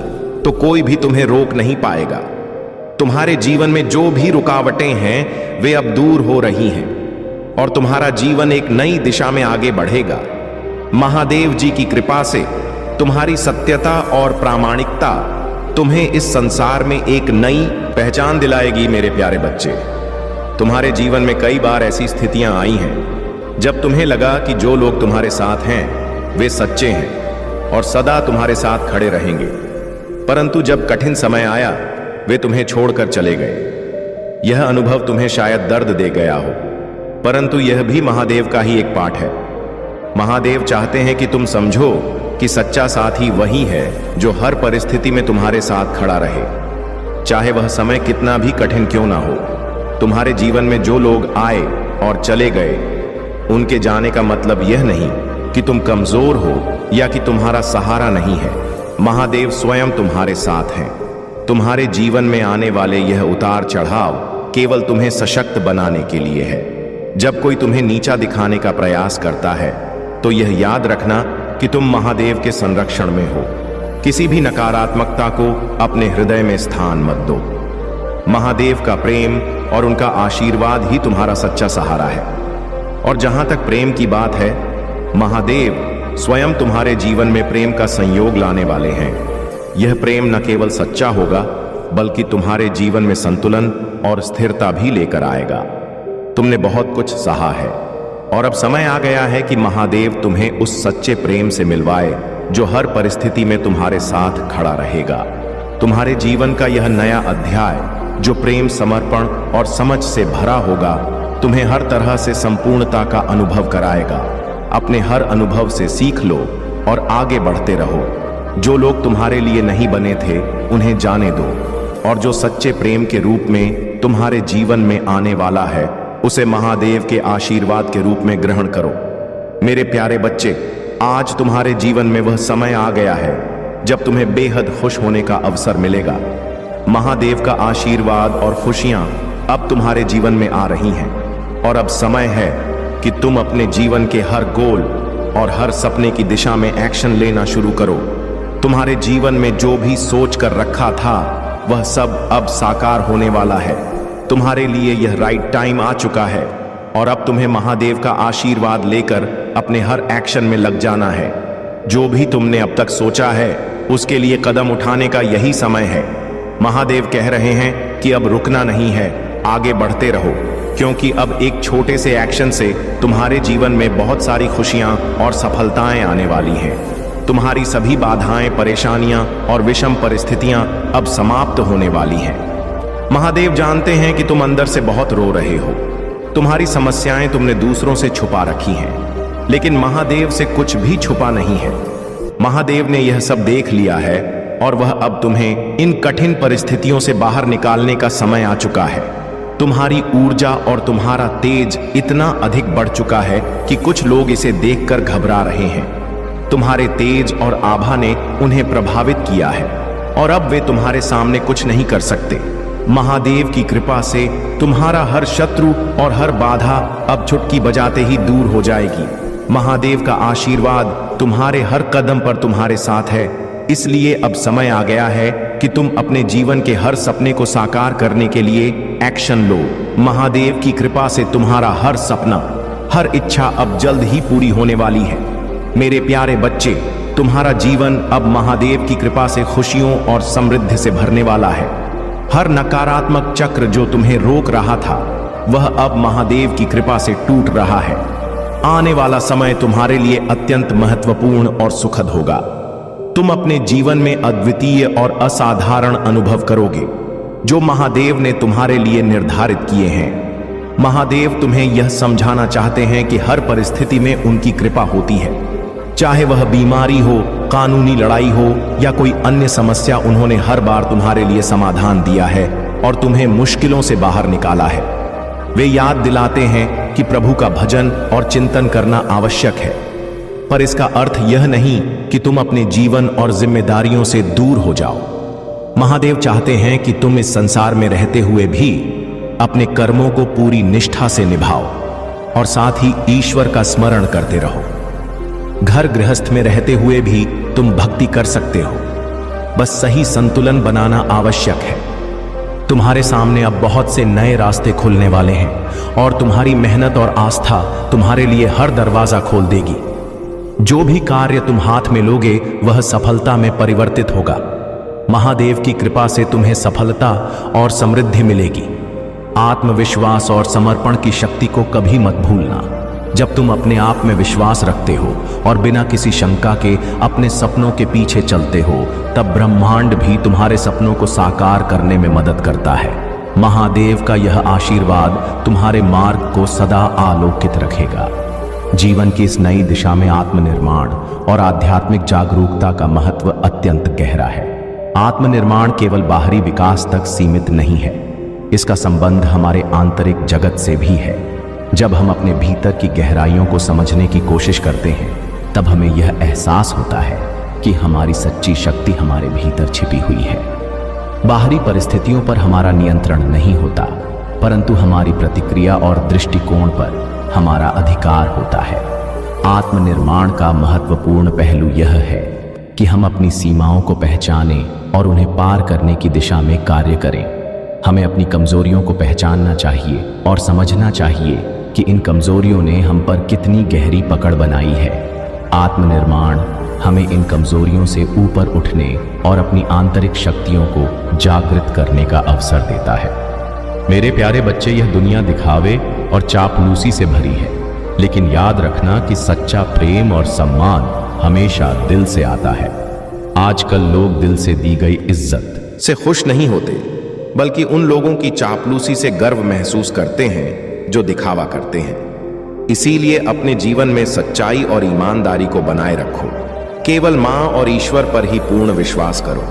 तो कोई भी तुम्हें रोक नहीं पाएगा। तुम्हारे जीवन में जो भी रुकावटें हैं वे अब दूर हो रही हैं और तुम्हारा जीवन एक नई दिशा में आगे बढ़ेगा। महादेव जी की कृपा से तुम्हारी सत्यता और प्रामाणिकता तुम्हें इस संसार में एक नई पहचान दिलाएगी। मेरे प्यारे बच्चे, तुम्हारे जीवन में कई बार ऐसी स्थितियां आई हैं जब तुम्हें लगा कि जो लोग तुम्हारे साथ हैं वे सच्चे हैं और सदा तुम्हारे साथ खड़े रहेंगे, परंतु जब कठिन समय आया वे तुम्हें छोड़कर चले गए। यह अनुभव तुम्हें शायद दर्द दे गया हो, परंतु यह भी महादेव का ही एक पाठ है। महादेव चाहते हैं कि तुम समझो कि सच्चा साथी वही है जो हर परिस्थिति में तुम्हारे साथ खड़ा रहे, चाहे वह समय कितना भी कठिन क्यों ना हो। तुम्हारे जीवन में जो लोग आए और चले गए, उनके जाने का मतलब यह नहीं कि तुम कमजोर हो या कि तुम्हारा सहारा नहीं है। महादेव स्वयं तुम्हारे साथ हैं। तुम्हारे जीवन में आने वाले यह उतार चढ़ाव केवल तुम्हें सशक्त बनाने के लिए है। जब कोई तुम्हें नीचा दिखाने का प्रयास करता है तो यह याद रखना कि तुम महादेव के संरक्षण में हो। किसी भी नकारात्मकता को अपने हृदय में स्थान मत दो। महादेव का प्रेम और उनका आशीर्वाद ही तुम्हारा सच्चा सहारा है। और जहां तक प्रेम की बात है, महादेव स्वयं तुम्हारे जीवन में प्रेम का संयोग लाने वाले हैं। यह प्रेम न केवल सच्चा होगा बल्कि तुम्हारे जीवन में संतुलन और स्थिरता भी लेकर आएगा। तुमने बहुत कुछ सहा है और अब समय आ गया है कि महादेव तुम्हें उस सच्चे प्रेम से मिलवाए जो हर परिस्थिति में तुम्हारे साथ खड़ा रहेगा। तुम्हारे जीवन का यह नया अध्याय जो प्रेम, समर्पण और समझ से भरा होगा, तुम्हें हर तरह से संपूर्णता का अनुभव कराएगा। अपने हर अनुभव से सीख लो और आगे बढ़ते रहो। जो लोग तुम्हारे लिए नहीं बने थे उन्हें जाने दो और जो सच्चे प्रेम के रूप में तुम्हारे जीवन में आने वाला है उसे महादेव के आशीर्वाद के रूप में ग्रहण करो। मेरे प्यारे बच्चे, आज तुम्हारे जीवन में वह समय आ गया है जब तुम्हें बेहद खुश होने का अवसर मिलेगा। महादेव का आशीर्वाद और खुशियां अब तुम्हारे जीवन में आ रही हैं और अब समय है कि तुम अपने जीवन के हर गोल और हर सपने की दिशा में एक्शन लेना शुरू करो। तुम्हारे जीवन में जो भी सोच कर रखा था वह सब अब साकार होने वाला है। तुम्हारे लिए यह राइट टाइम आ चुका है और अब तुम्हें महादेव का आशीर्वाद लेकर अपने हर एक्शन में लग जाना है। जो भी तुमने अब तक सोचा है उसके लिए कदम उठाने का यही समय है। महादेव कह रहे हैं कि अब रुकना नहीं है, आगे बढ़ते रहो, क्योंकि अब एक छोटे से एक्शन से तुम्हारे जीवन में बहुत सारी खुशियां और सफलताएं आने वाली हैं। तुम्हारी सभी बाधाएं, परेशानियां और विषम परिस्थितियां अब समाप्त होने वाली हैं। महादेव जानते हैं कि तुम अंदर से बहुत रो रहे हो। तुम्हारी समस्याएं तुमने दूसरों से छुपा रखी हैं, लेकिन महादेव से कुछ भी छुपा नहीं है। महादेव ने यह सब देख लिया है और वह अब तुम्हें इन कठिन परिस्थितियों से बाहर निकालने का समय आ चुका है। तुम्हारी ऊर्जा और तुम्हारा तेज इतना अधिक बढ़ चुका है कि कुछ लोग इसे देखकर घबरा रहे हैं। तुम्हारे तेज और आभा ने उन्हें प्रभावित किया है और अब वे तुम्हारे सामने कुछ नहीं कर सकते। महादेव की कृपा से तुम्हारा हर शत्रु और हर बाधा अब चुटकी बजाते ही दूर हो जाएगी। महादेव का आशीर्वाद तुम्हारे हर कदम पर तुम्हारे साथ है, इसलिए अब समय आ गया है कि तुम अपने जीवन के हर सपने को साकार करने के लिए एक्शन लो। महादेव की कृपा से तुम्हारा हर सपना, हर इच्छा अब जल्द ही पूरी होने वाली है। मेरे प्यारे बच्चे, तुम्हारा जीवन अब महादेव की कृपा से खुशियों और समृद्धि से भरने वाला है। हर नकारात्मक चक्र जो तुम्हें रोक रहा था वह अब महादेव की कृपा से टूट रहा है। आने वाला समय तुम्हारे लिए अत्यंत महत्वपूर्ण और सुखद होगा। तुम अपने जीवन में अद्वितीय और असाधारण अनुभव करोगे जो महादेव ने तुम्हारे लिए निर्धारित किए हैं। महादेव तुम्हें यह समझाना चाहते हैं कि हर परिस्थिति में उनकी कृपा होती है। चाहे वह बीमारी हो, कानूनी लड़ाई हो या कोई अन्य समस्या, उन्होंने हर बार तुम्हारे लिए समाधान दिया है और तुम्हें मुश्किलों से बाहर निकाला है। वे याद दिलाते हैं कि प्रभु का भजन और चिंतन करना आवश्यक है, पर इसका अर्थ यह नहीं कि तुम अपने जीवन और जिम्मेदारियों से दूर हो जाओ। महादेव चाहते हैं कि तुम इस संसार में रहते हुए भी अपने कर्मों को पूरी निष्ठा से निभाओ और साथ ही ईश्वर का स्मरण करते रहो। घर गृहस्थ में रहते हुए भी तुम भक्ति कर सकते हो, बस सही संतुलन बनाना आवश्यक है। तुम्हारे सामने अब बहुत से नए रास्ते खुलने वाले हैं और तुम्हारी मेहनत और आस्था तुम्हारे लिए हर दरवाजा खोल देगी। जो भी कार्य तुम हाथ में लोगे वह सफलता में परिवर्तित होगा। महादेव की कृपा से तुम्हें सफलता और समृद्धि मिलेगी। आत्मविश्वास और समर्पण की शक्ति को कभी मत भूलना। जब तुम अपने आप में विश्वास रखते हो और बिना किसी शंका के अपने सपनों के पीछे चलते हो, तब ब्रह्मांड भी तुम्हारे सपनों को साकार करने में मदद करता है। महादेव का यह आशीर्वाद तुम्हारे मार्ग को सदा आलोकित रखेगा। जीवन की इस नई दिशा में आत्मनिर्माण और आध्यात्मिक जागरूकता का महत्व अत्यंत गहरा है। आत्मनिर्माण केवल बाहरी विकास तक सीमित नहीं है, इसका संबंध हमारे आंतरिक जगत से भी है। जब हम अपने भीतर की गहराइयों को समझने की कोशिश करते हैं, तब हमें यह एहसास होता है कि हमारी सच्ची शक्ति हमारे भीतर छिपी हुई है। बाहरी परिस्थितियों पर हमारा नियंत्रण नहीं होता, परंतु हमारी प्रतिक्रिया और दृष्टिकोण पर हमारा अधिकार होता है। आत्मनिर्माण का महत्वपूर्ण पहलू यह है कि हम अपनी सीमाओं को पहचानें और उन्हें पार करने की दिशा में कार्य करें। हमें अपनी कमजोरियों को पहचानना चाहिए और समझना चाहिए कि इन कमजोरियों ने हम पर कितनी गहरी पकड़ बनाई है। आत्मनिर्माण हमें इन कमजोरियों से ऊपर उठने और अपनी आंतरिक शक्तियों को जागृत करने का अवसर देता है। मेरे प्यारे बच्चे, यह दुनिया दिखावे और चापलूसी से भरी है, लेकिन याद रखना कि सच्चा प्रेम और सम्मान हमेशा दिल से आता है। आजकल लोग दिल से दी गई इज्जत से खुश नहीं होते, बल्कि उन लोगों की चापलूसी से गर्व महसूस करते हैं जो दिखावा करते हैं। इसीलिए अपने जीवन में सच्चाई और ईमानदारी को बनाए रखो। केवल मां और ईश्वर पर ही पूर्ण विश्वास करो,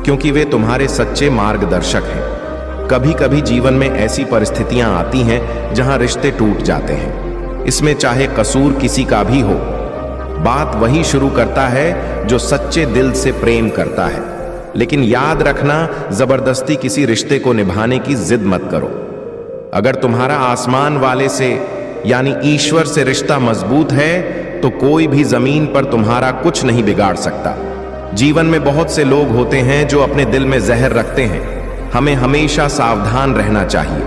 क्योंकि वे तुम्हारे सच्चे मार्गदर्शक हैं। कभी कभी जीवन में ऐसी परिस्थितियां आती हैं जहां रिश्ते टूट जाते हैं। इसमें चाहे कसूर किसी का भी हो, बात वही शुरू करता है जो सच्चे दिल से प्रेम करता है। लेकिन याद रखना, जबरदस्ती किसी रिश्ते को निभाने की जिद मत करो। अगर तुम्हारा आसमान वाले से यानी ईश्वर से रिश्ता मजबूत है, तो कोई भी जमीन पर तुम्हारा कुछ नहीं बिगाड़ सकता। जीवन में बहुत से लोग होते हैं जो अपने दिल में जहर रखते हैं। हमें हमेशा सावधान रहना चाहिए,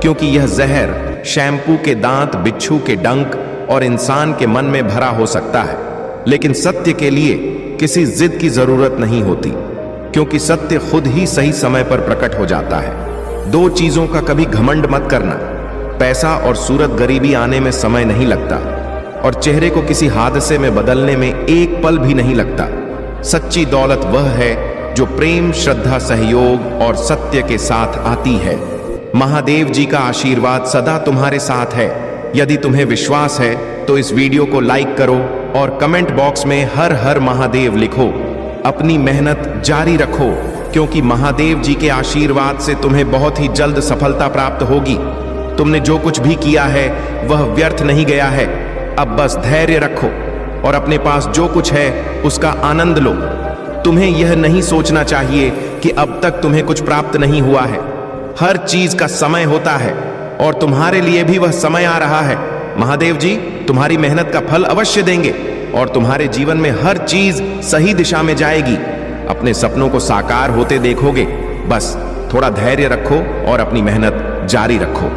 क्योंकि यह जहर शैम्पू के दांत, बिच्छू के डंक और इंसान के मन में भरा हो सकता है। लेकिन सत्य के लिए किसी जिद की जरूरत नहीं होती, क्योंकि सत्य खुद ही सही समय पर प्रकट हो जाता है। दो चीजों का कभी घमंड मत करना। पैसा और सूरत गरीबी आने में समय नहीं लगता, और चेहरे को किसी हादसे में बदलने में एक पल भी नहीं लगता। सच्ची दौलत वह है जो प्रेम, श्रद्धा, सहयोग और सत्य के साथ आती है। महादेव जी का आशीर्वाद सदा तुम्हारे साथ है। यदि तुम्हें विश्वास है तो इस वीडियो को लाइक करो और कमेंट बॉक्स में हर हर महादेव लिखो। अपनी मेहनत जारी रखो, क्योंकि महादेव जी के आशीर्वाद से तुम्हें बहुत ही जल्द सफलता प्राप्त होगी। तुमने जो कुछ भी किया है वह व्यर्थ नहीं गया है। अब बस धैर्य रखो और अपने पास जो कुछ है उसका आनंद लो। तुम्हें यह नहीं सोचना चाहिए कि अब तक तुम्हें कुछ प्राप्त नहीं हुआ है। हर चीज का समय होता है और तुम्हारे लिए भी वह समय आ रहा है। महादेव जी तुम्हारी मेहनत का फल अवश्य देंगे और तुम्हारे जीवन में हर चीज सही दिशा में जाएगी। अपने सपनों को साकार होते देखोगे। बस थोड़ा धैर्य रखो और अपनी मेहनत जारी रखो।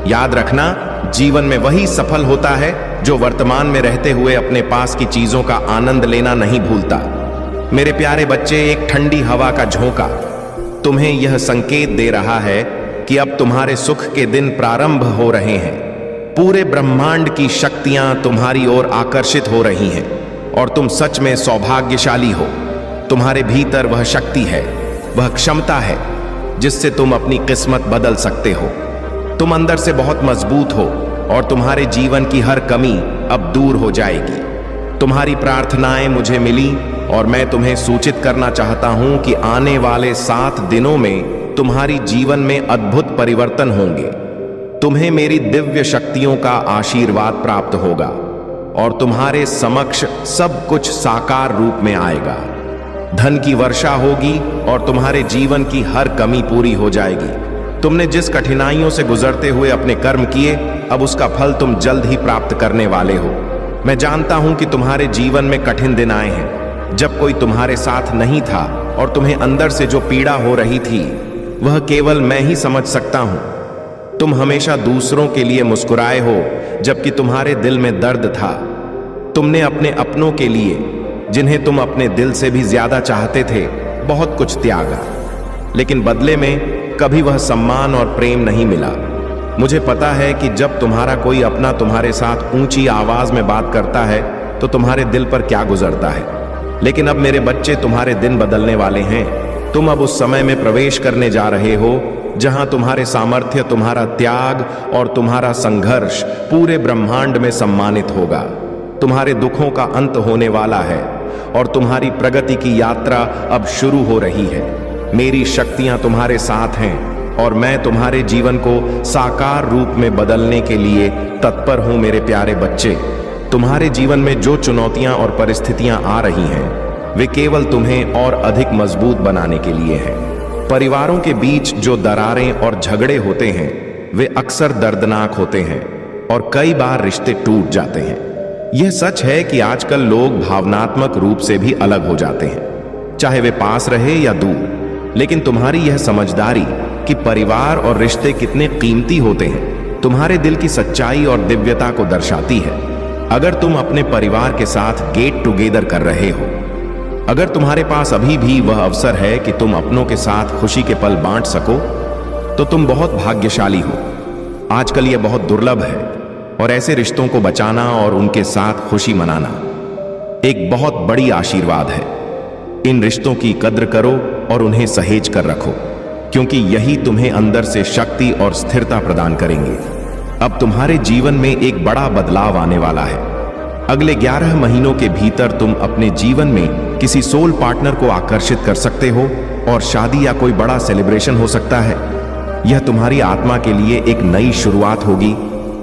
याद रखना, जीवन में वही सफल होता है जो वर्तमान में रहते हुए अपने पास की चीजों का आनंद लेना नहीं भूलता। मेरे प्यारे बच्चे, एक ठंडी हवा का झोंका तुम्हें यह संकेत दे रहा है कि अब तुम्हारे सुख के दिन प्रारंभ हो रहे हैं। पूरे ब्रह्मांड की शक्तियां तुम्हारी ओर आकर्षित हो रही हैं और तुम सच में सौभाग्यशाली हो। तुम्हारे भीतर वह शक्ति है, वह क्षमता है जिससे तुम अपनी किस्मत बदल सकते हो। तुम अंदर से बहुत मजबूत हो और तुम्हारे जीवन की हर कमी अब दूर हो जाएगी। तुम्हारी प्रार्थनाएं मुझे मिली और मैं तुम्हें सूचित करना चाहता हूं कि आने वाले 7 दिनों में तुम्हारी जीवन में अद्भुत परिवर्तन होंगे। तुम्हें मेरी दिव्य शक्तियों का आशीर्वाद प्राप्त होगा और तुम्हारे समक्ष सब कुछ साकार रूप में आएगा। धन की वर्षा होगी और तुम्हारे जीवन की हर कमी पूरी हो जाएगी। तुमने जिस कठिनाइयों से गुजरते हुए अपने कर्म किए, अब उसका फल तुम जल्द ही प्राप्त करने वाले हो। मैं जानता हूं कि तुम्हारे जीवन में कठिन दिन आए हैं, जब कोई तुम्हारे साथ नहीं था और तुम्हें अंदर से जो पीड़ा हो रही थी वह केवल मैं ही समझ सकता हूं। तुम हमेशा दूसरों के लिए मुस्कुराए हो जबकि तुम्हारे दिल में दर्द था। तुमने अपने अपनों के लिए, जिन्हें तुम अपने दिल से भी ज्यादा चाहते थे, बहुत कुछ त्यागा, लेकिन बदले में कभी वह सम्मान और प्रेम नहीं मिला। मुझे पता है कि जब तुम्हारा कोई अपना तुम्हारे साथ ऊंची आवाज में बात करता है तो तुम्हारे दिल पर क्या गुजरता है। लेकिन अब मेरे बच्चे, तुम्हारे दिन बदलने वाले हैं। तुम अब उस समय में प्रवेश करने जा रहे हो जहां तुम्हारे सामर्थ्य, तुम्हारा त्याग और तुम्हारा संघर्ष पूरे ब्रह्मांड में सम्मानित होगा। तुम्हारे दुखों का अंत होने वाला है और तुम्हारी प्रगति की यात्रा अब शुरू हो रही है। मेरी शक्तियां तुम्हारे साथ हैं और मैं तुम्हारे जीवन को साकार रूप में बदलने के लिए तत्पर हूं। मेरे प्यारे बच्चे, तुम्हारे जीवन में जो चुनौतियां और परिस्थितियां आ रही हैं वे केवल तुम्हें और अधिक मजबूत बनाने के लिए हैं। परिवारों के बीच जो दरारें और झगड़े होते हैं वे अक्सर दर्दनाक होते हैं और कई बार रिश्ते टूट जाते हैं। यह सच है कि आजकल लोग भावनात्मक रूप से भी अलग हो जाते हैं, चाहे वे पास रहे या दूर। लेकिन तुम्हारी यह समझदारी कि परिवार और रिश्ते कितने कीमती होते हैं तुम्हारे दिल की सच्चाई और दिव्यता को दर्शाती है। अगर तुम अपने परिवार के साथ गेट टुगेदर कर रहे हो, अगर तुम्हारे पास अभी भी वह अवसर है कि तुम अपनों के साथ खुशी के पल बांट सको, तो तुम बहुत भाग्यशाली हो। आजकल यह बहुत दुर्लभ है और ऐसे रिश्तों को बचाना और उनके साथ खुशी मनाना एक बहुत बड़ी आशीर्वाद है। इन रिश्तों की कद्र करो और उन्हें सहेज कर रखो, क्योंकि यही तुम्हें अंदर से शक्ति और स्थिरता प्रदान करेंगे। अब तुम्हारे जीवन में एक बड़ा बदलाव आने वाला है। अगले 11 महीनों के भीतर तुम अपने जीवन में किसी सोल पार्टनर को आकर्षित कर सकते हो और शादी या कोई बड़ा सेलिब्रेशन हो सकता है। यह तुम्हारी आत्मा के लिए एक नई शुरुआत होगी।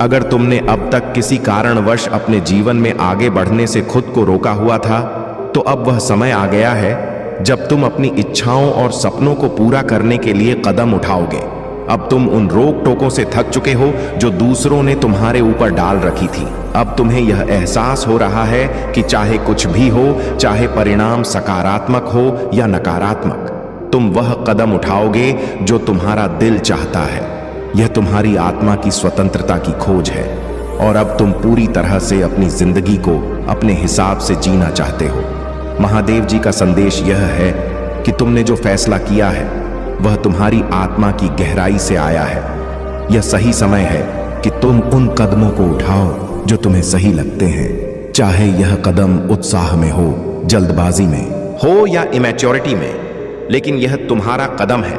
अगर तुमने अब तक किसी कारणवश अपने जीवन में आगे बढ़ने से खुद को रोका हुआ था, तो अब वह समय आ गया है जब तुम अपनी इच्छाओं और सपनों को पूरा करने के लिए कदम उठाओगे। अब तुम उन रोक टोकों से थक चुके हो जो दूसरों ने तुम्हारे ऊपर डाल रखी थी। अब तुम्हें यह एहसास हो रहा है कि चाहे कुछ भी हो, चाहे परिणाम सकारात्मक हो या नकारात्मक, तुम वह कदम उठाओगे जो तुम्हारा दिल चाहता है। यह तुम्हारी आत्मा की स्वतंत्रता की खोज है और अब तुम पूरी तरह से अपनी जिंदगी को अपने हिसाब से जीना चाहते हो। महादेव जी का संदेश यह है कि तुमने जो फैसला किया है वह तुम्हारी आत्मा की गहराई से आया है। यह सही समय है कि तुम उन कदमों को उठाओ जो तुम्हें सही लगते हैं, चाहे यह कदम उत्साह में हो, जल्दबाजी में हो या इमैच्योरिटी में, लेकिन यह तुम्हारा कदम है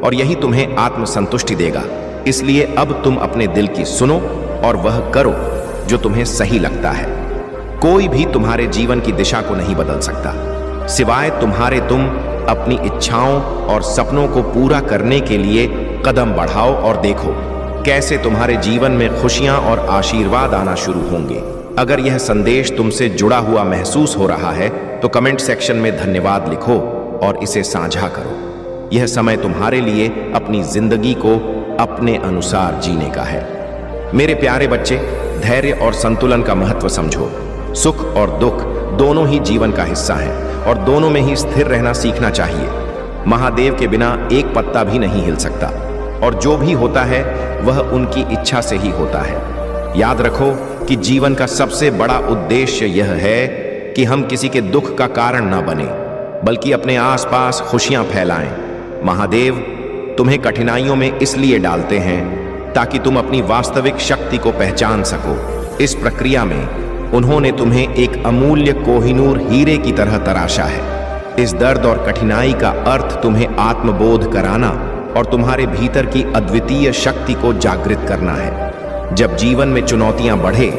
और यही तुम्हें आत्मसंतुष्टि देगा। इसलिए अब तुम अपने दिल की सुनो और वह करो जो तुम्हें सही लगता है। कोई भी तुम्हारे जीवन की दिशा को नहीं बदल सकता सिवाय तुम्हारे। तुम अपनी इच्छाओं और सपनों को पूरा करने के लिए कदम बढ़ाओ और देखो कैसे तुम्हारे जीवन में खुशियां और आशीर्वाद आना शुरू होंगे। अगर यह संदेश तुमसे जुड़ा हुआ महसूस हो रहा है तो कमेंट सेक्शन में धन्यवाद लिखो और इसे साझा करो। यह समय तुम्हारे लिए अपनी जिंदगी को अपने अनुसार जीने का है। मेरे प्यारे बच्चे, धैर्य और संतुलन का महत्व समझो। सुख और दुख दोनों ही जीवन का हिस्सा हैं और दोनों में ही स्थिर रहना सीखना चाहिए। महादेव के बिना एक पत्ता भी नहीं हिल सकता और जो भी होता है वह उनकी इच्छा से ही होता है। याद रखो कि जीवन का सबसे बड़ा उद्देश्य यह है कि हम किसी के दुख का कारण ना बने, बल्कि अपने आसपास खुशियां फैलाएं। महादेव तुम्हें कठिनाइयों में इसलिए डालते हैं ताकि तुम अपनी वास्तविक शक्ति को पहचान सको। इस प्रक्रिया में उन्होंने तुम्हें एक अमूल्य कोहिनूर हीरे की तरह तराशा है। इस दर्द और कठिनाई का अर्थ तुम्हें आत्मबोध कराना और तुम्हारे भीतर की अद्वितीय शक्ति को जागृत करना है। जब जीवन में चुनौतियां बढ़े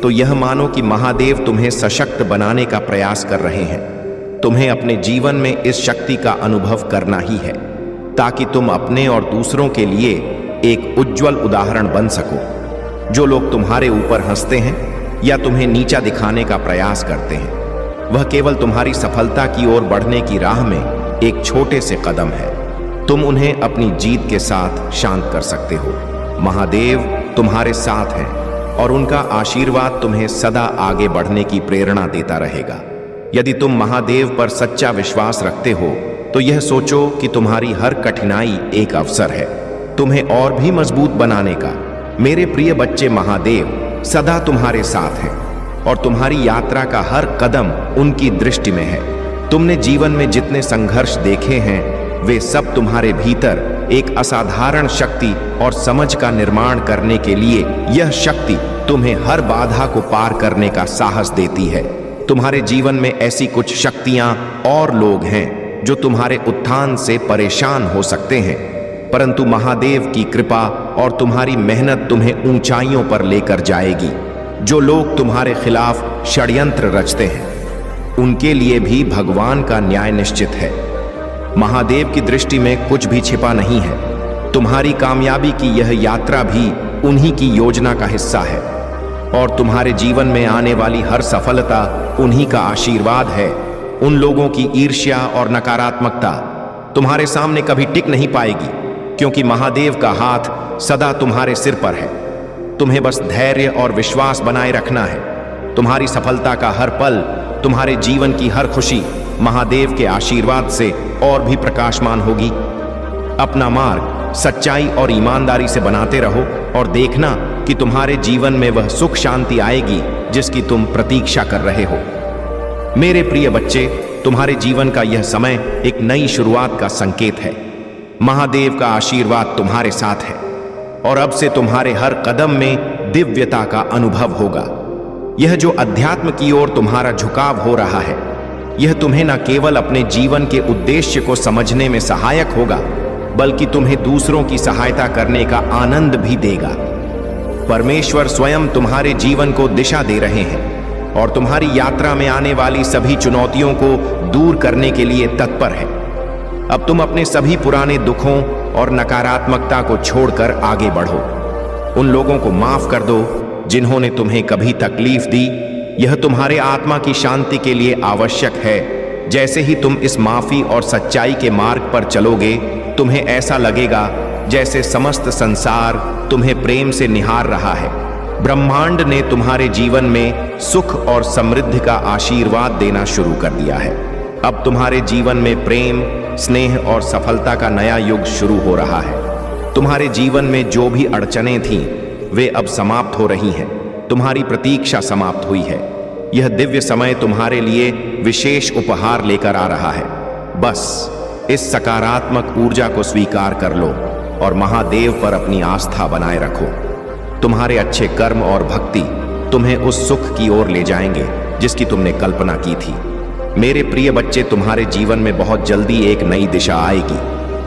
तो यह मानो कि महादेव तुम्हें सशक्त बनाने का प्रयास कर रहे हैं। तुम्हें अपने जीवन में इस शक्ति का अनुभव करना ही है ताकि तुम अपने और दूसरों के लिए एक उज्जवल उदाहरण बन सको। जो लोग तुम्हारे ऊपर हंसते हैं या तुम्हें नीचा दिखाने का प्रयास करते हैं, वह केवल तुम्हारी सफलता की ओर बढ़ने की राह में एक छोटे से कदम है। तुम उन्हें अपनी जीत के साथ शांत कर सकते हो। महादेव तुम्हारे साथ हैं और उनका आशीर्वाद तुम्हें सदा आगे बढ़ने की प्रेरणा देता रहेगा। यदि तुम महादेव पर सच्चा विश्वास रखते हो तो यह सोचो कि तुम्हारी हर कठिनाई एक अवसर है तुम्हें और भी मजबूत बनाने का। मेरे प्रिय बच्चे, महादेव सदा तुम्हारे साथ हैं और तुम्हारी यात्रा का हर कदम उनकी दृष्टि में है। तुमने जीवन में जितने संघर्ष देखे हैं वे सब तुम्हारे भीतर एक असाधारण शक्ति और समझ का निर्माण करने के लिए, यह शक्ति तुम्हें हर बाधा को पार करने का साहस देती है। तुम्हारे जीवन में ऐसी कुछ शक्तियां और लोग हैं जो तुम्हारे उत्थान से परेशान हो सकते हैं, परंतु महादेव की कृपा और तुम्हारी मेहनत तुम्हें ऊंचाइयों पर लेकर जाएगी। जो लोग तुम्हारे खिलाफ षड्यंत्र रचते हैं उनके लिए भी भगवान का न्याय निश्चित है। महादेव की दृष्टि में कुछ भी छिपा नहीं है। तुम्हारी कामयाबी की यह यात्रा भी उन्हीं की योजना का हिस्सा है और तुम्हारे जीवन में आने वाली हर सफलता उन्हीं का आशीर्वाद है। उन लोगों की ईर्ष्या और नकारात्मकता तुम्हारे सामने कभी टिक नहीं पाएगी, क्योंकि महादेव का हाथ सदा तुम्हारे सिर पर है। तुम्हें बस धैर्य और विश्वास बनाए रखना है। तुम्हारी सफलता का हर पल, तुम्हारे जीवन की हर खुशी महादेव के आशीर्वाद से और भी प्रकाशमान होगी। अपना मार्ग सच्चाई और ईमानदारी से बनाते रहो और देखना कि तुम्हारे जीवन में वह सुख शांति आएगी जिसकी तुम प्रतीक्षा कर रहे हो। मेरे प्रिय बच्चे, तुम्हारे जीवन का यह समय एक नई शुरुआत का संकेत है। महादेव का आशीर्वाद तुम्हारे साथ है और अब से तुम्हारे हर कदम में दिव्यता का अनुभव होगा। यह जो अध्यात्म की ओर तुम्हारा झुकाव हो रहा है, यह तुम्हें न केवल अपने जीवन के उद्देश्य को समझने में सहायक होगा, बल्कि तुम्हें दूसरों की सहायता करने का आनंद भी देगा। परमेश्वर स्वयं तुम्हारे जीवन को दिशा दे रहे हैं और तुम्हारी यात्रा में आने वाली सभी चुनौतियों को दूर करने के लिए तत्पर है। अब तुम अपने सभी पुराने दुखों और नकारात्मकता को छोड़कर आगे बढ़ो। उन लोगों को माफ कर दो जिन्होंने तुम्हें कभी तकलीफ दी। यह तुम्हारे आत्मा की शांति के लिए आवश्यक है। जैसे ही तुम इस माफी और सच्चाई के मार्ग पर चलोगे, तुम्हें ऐसा लगेगा जैसे समस्त संसार तुम्हें प्रेम से निहार रहा है। ब्रह्मांड ने तुम्हारे जीवन में सुख और समृद्धि का आशीर्वाद देना शुरू कर दिया है। अब तुम्हारे जीवन में प्रेम, स्नेह और सफलता का नया युग शुरू हो रहा है। तुम्हारे जीवन में जो भी अड़चनें थीं, वे अब समाप्त हो रही हैं। तुम्हारी प्रतीक्षा समाप्त हुई है। यह दिव्य समय तुम्हारे लिए विशेष उपहार लेकर आ रहा है। बस इस सकारात्मक ऊर्जा को स्वीकार कर लो और महादेव पर अपनी आस्था बनाए रखो। तुम्हारे अच्छे कर्म और भक्ति तुम्हें उस सुख की ओर ले जाएंगे जिसकी तुमने कल्पना की थी। मेरे प्रिय बच्चे, तुम्हारे जीवन में बहुत जल्दी एक नई दिशा आएगी।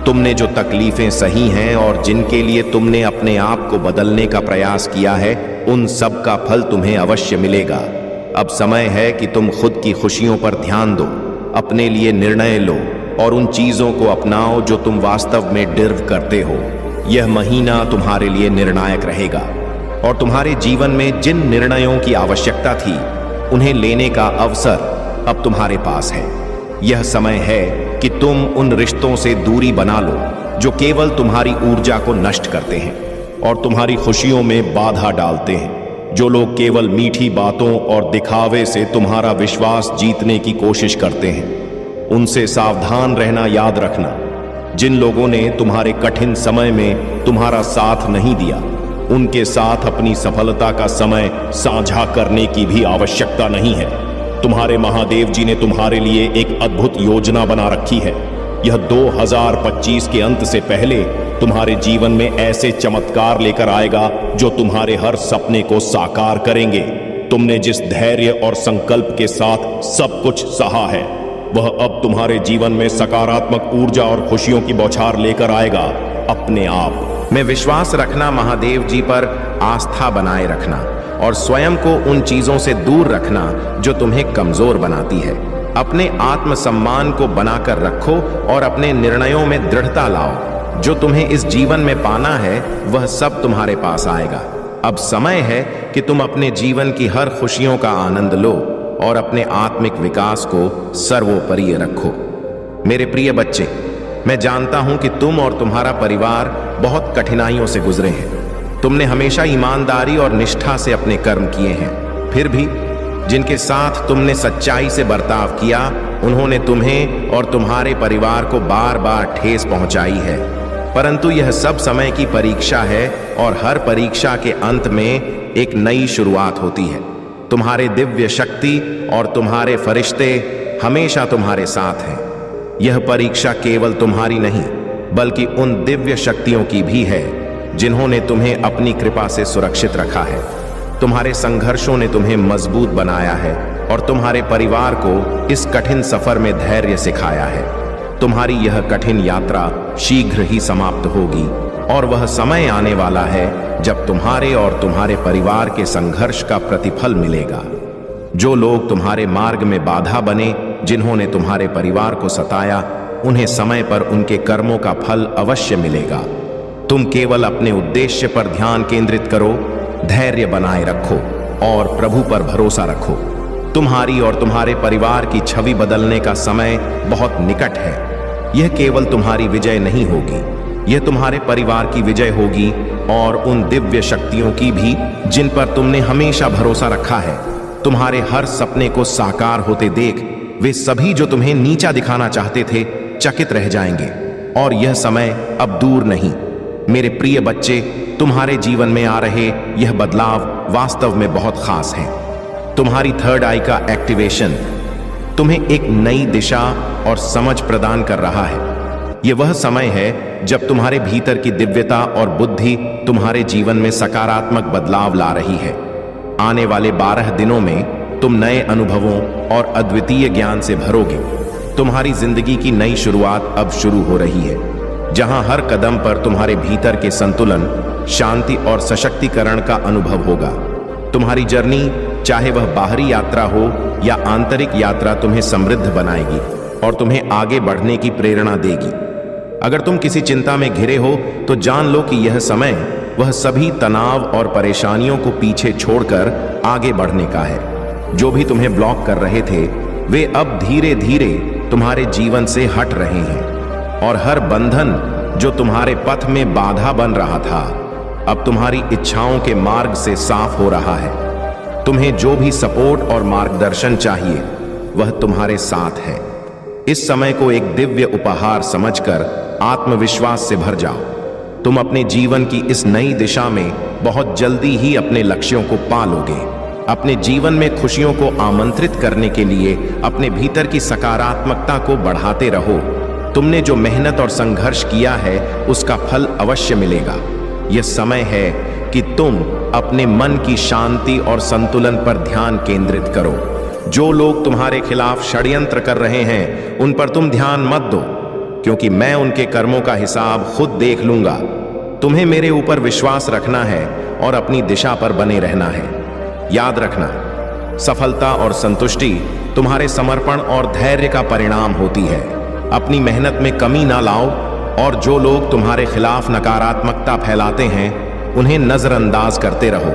तुमने जो तकलीफें सही हैं और जिनके लिए तुमने अपने आप को बदलने का प्रयास किया है, उन सब का फल तुम्हें अवश्य मिलेगा। अब समय है कि तुम खुद की खुशियों पर ध्यान दो, अपने लिए निर्णय लो और उन चीजों को अपनाओ जो तुम वास्तव में डिजर्व करते हो। यह महीना तुम्हारे लिए निर्णायक रहेगा और तुम्हारे जीवन में जिन निर्णयों की आवश्यकता थी, उन्हें लेने का अवसर अब तुम्हारे पास है। यह समय है कि तुम उन रिश्तों से दूरी बना लो जो केवल तुम्हारी ऊर्जा को नष्ट करते हैं और तुम्हारी खुशियों में बाधा डालते हैं। जो लोग केवल मीठी बातों और दिखावे से तुम्हारा विश्वास जीतने की कोशिश करते हैं, उनसे सावधान रहना याद रखना। जिन लोगों ने तुम्हारे कठिन समय में तुम्हारा साथ नहीं दिया, उनके साथ अपनी सफलता का समय साझा करने की भी आवश्यकता नहीं है। तुम्हारे महादेव जी ने तुम्हारे लिए एक अद्भुत योजना बना रखी है। यह 2025 के अंत से पहले तुम्हारे जीवन में ऐसे चमत्कार लेकर आएगा जो तुम्हारे हर सपने को साकार करेंगे। तुमने जिस धैर्य और संकल्प के साथ सब कुछ सहा है, वह अब तुम्हारे जीवन में सकारात्मक ऊर्जा और खुशियों की बौछार लेकर आएगा अपने आप। में विश्वास रखना, महादेव जी पर आस्था बनाए रखना और स्वयं को उन चीजों से दूर रखना जो तुम्हें कमजोर बनाती है। अपने आत्मसम्मान को बनाकर रखो और अपने निर्णयों में दृढ़ता लाओ। जो तुम्हें इस जीवन में पाना है, वह सब तुम्हारे पास आएगा। अब समय है कि तुम अपने जीवन की हर खुशियों का आनंद लो और अपने आत्मिक विकास को सर्वोपरि रखो। मेरे प्रिय बच्चे, मैं जानता हूं कि तुम और तुम्हारा परिवार बहुत कठिनाइयों से गुजरे हैं। तुमने हमेशा ईमानदारी और निष्ठा से अपने कर्म किए हैं। फिर भी जिनके साथ तुमने सच्चाई से बर्ताव किया, उन्होंने तुम्हें और तुम्हारे परिवार को बार बार ठेस पहुंचाई है। परंतु यह सब समय की परीक्षा है और हर परीक्षा के अंत में एक नई शुरुआत होती है। तुम्हारे दिव्य शक्ति और तुम्हारे फरिश्ते हमेशा तुम्हारे साथ हैं। यह परीक्षा केवल तुम्हारी नहीं, बल्कि उन दिव्य शक्तियों की भी है जिन्होंने तुम्हें अपनी कृपा से सुरक्षित रखा है। तुम्हारे संघर्षों ने तुम्हें मजबूत बनाया है और तुम्हारे परिवार को इस कठिन सफर में धैर्य सिखाया है। तुम्हारी यह कठिन यात्रा शीघ्र ही समाप्त होगी और वह समय आने वाला है जब तुम्हारे और तुम्हारे परिवार के संघर्ष का प्रतिफल मिलेगा। जो लोग तुम्हारे मार्ग में बाधा बने, जिन्होंने तुम्हारे परिवार को सताया, उन्हें समय पर उनके कर्मों का फल अवश्य मिलेगा। तुम केवल अपने उद्देश्य पर ध्यान केंद्रित करो, धैर्य बनाए रखो और प्रभु पर भरोसा रखो। तुम्हारी और तुम्हारे परिवार की छवि बदलने का समय बहुत निकट है। यह केवल तुम्हारी विजय नहीं होगी, यह तुम्हारे परिवार की विजय होगी और उन दिव्य शक्तियों की भी जिन पर तुमने हमेशा भरोसा रखा है। तुम्हारे हर सपने को साकार होते देख वे सभी जो तुम्हें नीचा दिखाना चाहते थे चकित रह जाएंगे और यह समय अब दूर नहीं। मेरे प्रिय बच्चे, तुम्हारे जीवन में आ रहे यह बदलाव वास्तव में बहुत खास है। तुम्हारी थर्ड आई का एक्टिवेशन तुम्हें एक नई दिशा और समझ प्रदान कर रहा है। यह वह समय है जब तुम्हारे भीतर की दिव्यता और बुद्धि तुम्हारे जीवन में सकारात्मक बदलाव ला रही है। आने वाले 12 दिनों में तुम नए अनुभवों और अद्वितीय ज्ञान से भरोगे। तुम्हारी जिंदगी की नई शुरुआत अब शुरू हो रही है, जहां हर कदम पर तुम्हारे भीतर के संतुलन, शांति और सशक्तिकरण का अनुभव होगा। तुम्हारी जर्नी, चाहे वह बाहरी यात्रा हो या आंतरिक यात्रा, तुम्हें समृद्ध बनाएगी और तुम्हें आगे बढ़ने की प्रेरणा देगी। अगर तुम किसी चिंता में घिरे हो तो जान लो कि यह समय वह सभी तनाव और परेशानियों को पीछे छोड़कर आगे बढ़ने का है। जो भी तुम्हें ब्लॉक कर रहे थे वे अब धीरे धीरे तुम्हारे जीवन से हट रहे हैं और हर बंधन जो तुम्हारे पथ में बाधा बन रहा था अब तुम्हारी इच्छाओं के मार्ग से साफ हो रहा है। तुम्हें जो भी सपोर्ट और मार्गदर्शन चाहिए वह तुम्हारे साथ है। इस समय को एक दिव्य उपहार समझकर आत्मविश्वास से भर जाओ। तुम अपने जीवन की इस नई दिशा में बहुत जल्दी ही अपने लक्ष्यों को पा लोगे। अपने जीवन में खुशियों को आमंत्रित करने के लिए अपने भीतर की सकारात्मकता को बढ़ाते रहो। तुमने जो मेहनत और संघर्ष किया है उसका फल अवश्य मिलेगा। यह समय है कि तुम अपने मन की शांति और संतुलन पर ध्यान केंद्रित करो। जो लोग तुम्हारे खिलाफ षड्यंत्र कर रहे हैं उन पर तुम ध्यान मत दो, क्योंकि मैं उनके कर्मों का हिसाब खुद देख लूंगा। तुम्हें मेरे ऊपर विश्वास रखना है और अपनी दिशा पर बने रहना है। याद रखना, सफलता और संतुष्टि तुम्हारे समर्पण और धैर्य का परिणाम होती है। अपनी मेहनत में कमी ना लाओ और जो लोग तुम्हारे खिलाफ नकारात्मकता फैलाते हैं उन्हें नजरअंदाज करते रहो।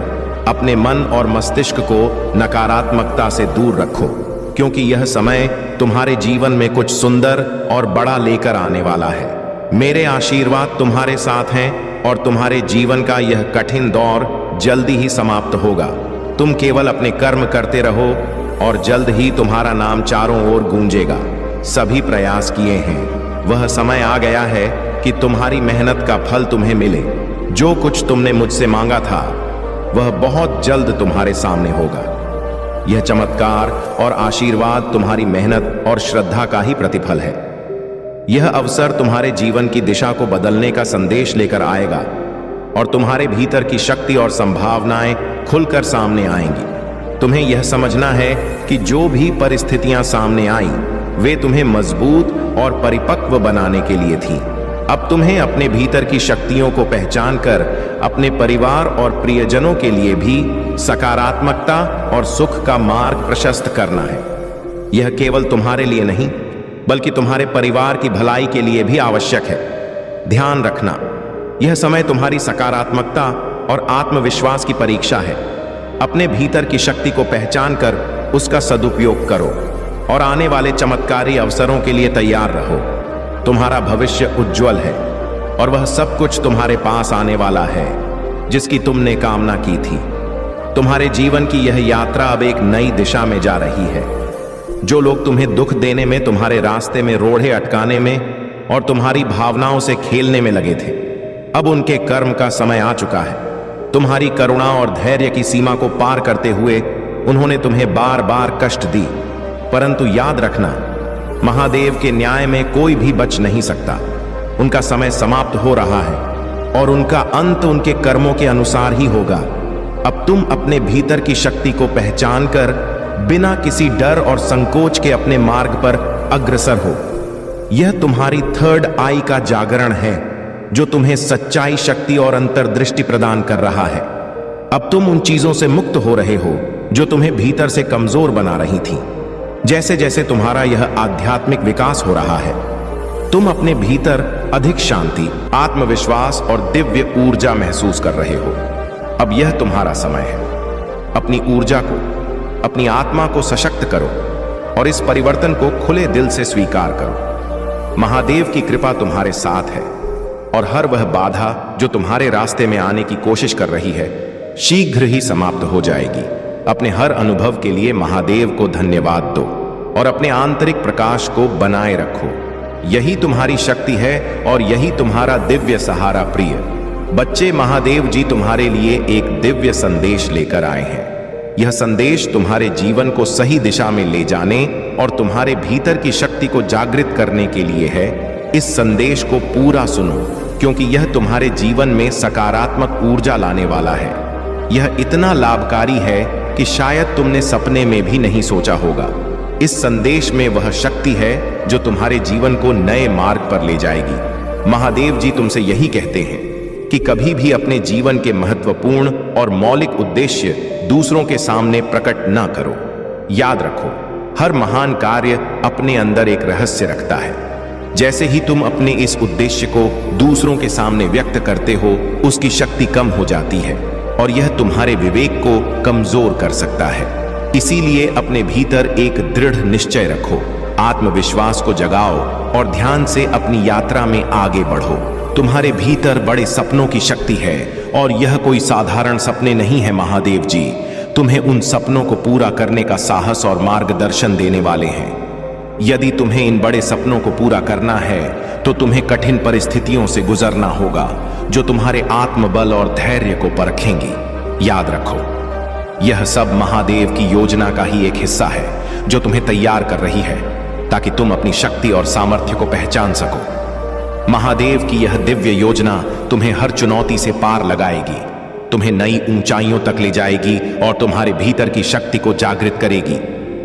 अपने मन और मस्तिष्क को नकारात्मकता से दूर रखो, क्योंकि यह समय तुम्हारे जीवन में कुछ सुंदर और बड़ा लेकर आने वाला है। मेरे आशीर्वाद तुम्हारे साथ हैं और तुम्हारे जीवन का यह कठिन दौर जल्दी ही समाप्त होगा। तुम केवल अपने कर्म करते रहो और जल्द ही तुम्हारा नाम चारों ओर गूंजेगा। सभी प्रयास किए हैं, वह समय आ गया है कि तुम्हारी मेहनत का फल तुम्हें मिले। जो कुछ तुमने मुझसे मांगा था वह बहुत जल्द तुम्हारे सामने होगा। यह चमत्कार और आशीर्वाद तुम्हारी मेहनत और श्रद्धा का ही प्रतिफल है। यह अवसर तुम्हारे जीवन की दिशा को बदलने का संदेश लेकर आएगा और तुम्हारे भीतर की शक्ति और संभावनाएं खुलकर सामने आएंगी। तुम्हें यह समझना है कि जो भी परिस्थितियां सामने आई वे तुम्हें मजबूत और परिपक्व बनाने के लिए थी। अब तुम्हें अपने भीतर की शक्तियों को पहचान कर अपने परिवार और प्रियजनों के लिए भी सकारात्मकता और सुख का मार्ग प्रशस्त करना है। यह केवल तुम्हारे लिए नहीं बल्कि तुम्हारे परिवार की भलाई के लिए भी आवश्यक है। ध्यान रखना, यह समय तुम्हारी सकारात्मकता और आत्मविश्वास की परीक्षा है। अपने भीतर की शक्ति को पहचान कर उसका सदुपयोग करो और आने वाले चमत्कारी अवसरों के लिए तैयार रहो। तुम्हारा भविष्य उज्जवल है और वह सब कुछ तुम्हारे पास आने वाला है जिसकी तुमने कामना की थी। तुम्हारे जीवन की यह यात्रा अब एक नई दिशा में जा रही है। जो लोग तुम्हें दुख देने में, तुम्हारे रास्ते में रोड़े अटकाने में और तुम्हारी भावनाओं से खेलने में लगे थे, अब उनके कर्म का समय आ चुका है। तुम्हारी करुणा और धैर्य की सीमा को पार करते हुए उन्होंने तुम्हें बार बार कष्ट दी, परंतु याद रखना, महादेव के न्याय में कोई भी बच नहीं सकता। उनका समय समाप्त हो रहा है और उनका अंत उनके कर्मों के अनुसार ही होगा। अब तुम अपने भीतर की शक्ति को पहचान कर बिना किसी डर और संकोच के अपने मार्ग पर अग्रसर हो। यह तुम्हारी थर्ड आई का जागरण है, जो तुम्हें सच्चाई, शक्ति और अंतर्दृष्टि प्रदान कर रहा है। अब तुम उन चीजों से मुक्त हो रहे हो जो तुम्हें भीतर से कमजोर बना रही थी। जैसे जैसे तुम्हारा यह आध्यात्मिक विकास हो रहा है, तुम अपने भीतर अधिक शांति, आत्मविश्वास और दिव्य ऊर्जा महसूस कर रहे हो। अब यह तुम्हारा समय है। अपनी ऊर्जा को, अपनी आत्मा को सशक्त करो और इस परिवर्तन को खुले दिल से स्वीकार करो। महादेव की कृपा तुम्हारे साथ है और हर वह बाधा जो तुम्हारे रास्ते में आने की कोशिश कर रही है, शीघ्र ही समाप्त हो जाएगी। अपने हर अनुभव के लिए महादेव को धन्यवाद दो और अपने आंतरिक प्रकाश को बनाए रखो। यही तुम्हारी शक्ति है और यही तुम्हारा दिव्य सहारा। प्रिय बच्चे, महादेव जी तुम्हारे लिए एक दिव्य संदेश लेकर आए हैं। यह संदेश तुम्हारे जीवन को सही दिशा में ले जाने और तुम्हारे भीतर की शक्ति को जागृत करने के लिए है। इस संदेश को पूरा सुनो, क्योंकि यह तुम्हारे जीवन में सकारात्मक ऊर्जा लाने वाला है। यह इतना लाभकारी है कि शायद तुमने सपने में भी नहीं सोचा होगा। इस संदेश में वह शक्ति है जो तुम्हारे जीवन को नए मार्ग पर ले जाएगी। महादेव जी तुमसे यही कहते हैं कि कभी भी अपने जीवन के महत्वपूर्ण और मौलिक उद्देश्य दूसरों के सामने प्रकट ना करो। याद रखो, हर महान कार्य अपने अंदर एक रहस्य रखता है। जैसे ही तुम अपने इस उद्देश्य को दूसरों के सामने व्यक्त करते हो, उसकी शक्ति कम हो जाती है और यह तुम्हारे विवेक को कमजोर कर सकता है। इसीलिए अपने भीतर एक दृढ़ निश्चय रखो, आत्मविश्वास को जगाओ और ध्यान से अपनी यात्रा में आगे बढ़ो। तुम्हारे भीतर बड़े सपनों की शक्ति है और यह कोई साधारण सपने नहीं है। महादेव जी तुम्हें उन सपनों को पूरा करने का साहस और मार्गदर्शन देने वाले हैं। यदि तुम्हें इन बड़े सपनों को पूरा करना है तो तुम्हें कठिन परिस्थितियों से गुजरना होगा, जो तुम्हारे आत्मबल और धैर्य को परखेंगी। याद रखो, यह सब महादेव की योजना का ही एक हिस्सा है जो तुम्हें तैयार कर रही है, ताकि तुम अपनी शक्ति और सामर्थ्य को पहचान सको। महादेव की यह दिव्य योजना तुम्हें हर चुनौती से पार लगाएगी, तुम्हें नई ऊंचाइयों तक ले जाएगी और तुम्हारे भीतर की शक्ति को जागृत करेगी।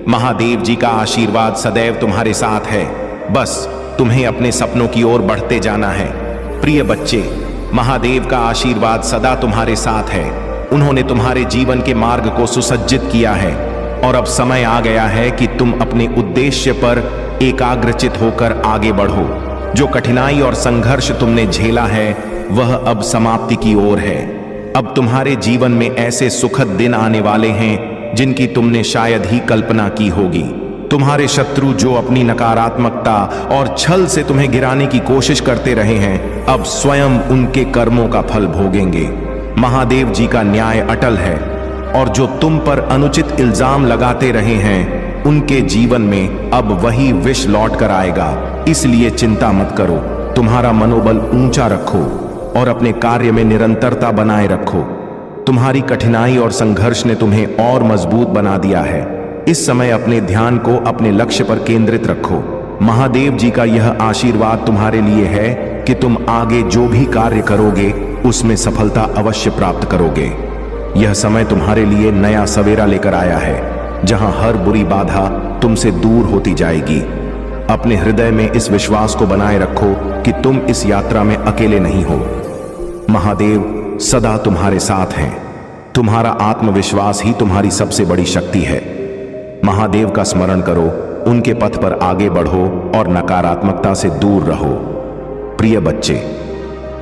महादेव जी का आशीर्वाद सदैव तुम्हारे साथ है। बस तुम्हें अपने सपनों की ओर बढ़ते जाना है। प्रिय बच्चे, महादेव का आशीर्वाद सदा तुम्हारे साथ है। उन्होंने तुम्हारे जीवन के मार्ग को सुसज्जित किया है और अब समय आ गया है कि तुम अपने उद्देश्य पर एकाग्रचित होकर आगे बढ़ो। जो कठिनाई और संघर्ष तुमने झेला है, वह अब समाप्ति की ओर है। अब तुम्हारे जीवन में ऐसे सुखद दिन आने वाले हैं जिनकी तुमने शायद ही कल्पना की होगी। तुम्हारे शत्रु जो अपनी नकारात्मकता और छल से तुम्हें गिराने की कोशिश करते रहे हैं, अब स्वयं उनके कर्मों का फल भोगेंगे। महादेव जी का न्याय अटल है और जो तुम पर अनुचित इल्जाम लगाते रहे हैं, उनके जीवन में अब वही विष लौट कर आएगा। इसलिए चिंता मत करो, तुम्हारा मनोबल ऊंचा रखो और अपने कार्य में निरंतरता बनाए रखो। तुम्हारी कठिनाई और संघर्ष ने तुम्हें और मजबूत बना दिया है। इस समय अपने ध्यान को अपने लक्ष्य पर केंद्रित रखो। महादेव जी का यह आशीर्वाद तुम्हारे लिए है कि तुम आगे जो भी कार्य करोगे, उसमें सफलता अवश्य प्राप्त करोगे। यह समय तुम्हारे लिए नया सवेरा लेकर आया है, जहां हर बुरी बाधा तुमसे दूर होती जाएगी। अपने हृदय में इस विश्वास को बनाए रखो कि तुम इस यात्रा में अकेले नहीं हो। महादेव सदा तुम्हारे साथ हैं। तुम्हारा आत्मविश्वास ही तुम्हारी सबसे बड़ी शक्ति है। महादेव का स्मरण करो, उनके पथ पर आगे बढ़ो और नकारात्मकता से दूर रहो। प्रिय बच्चे,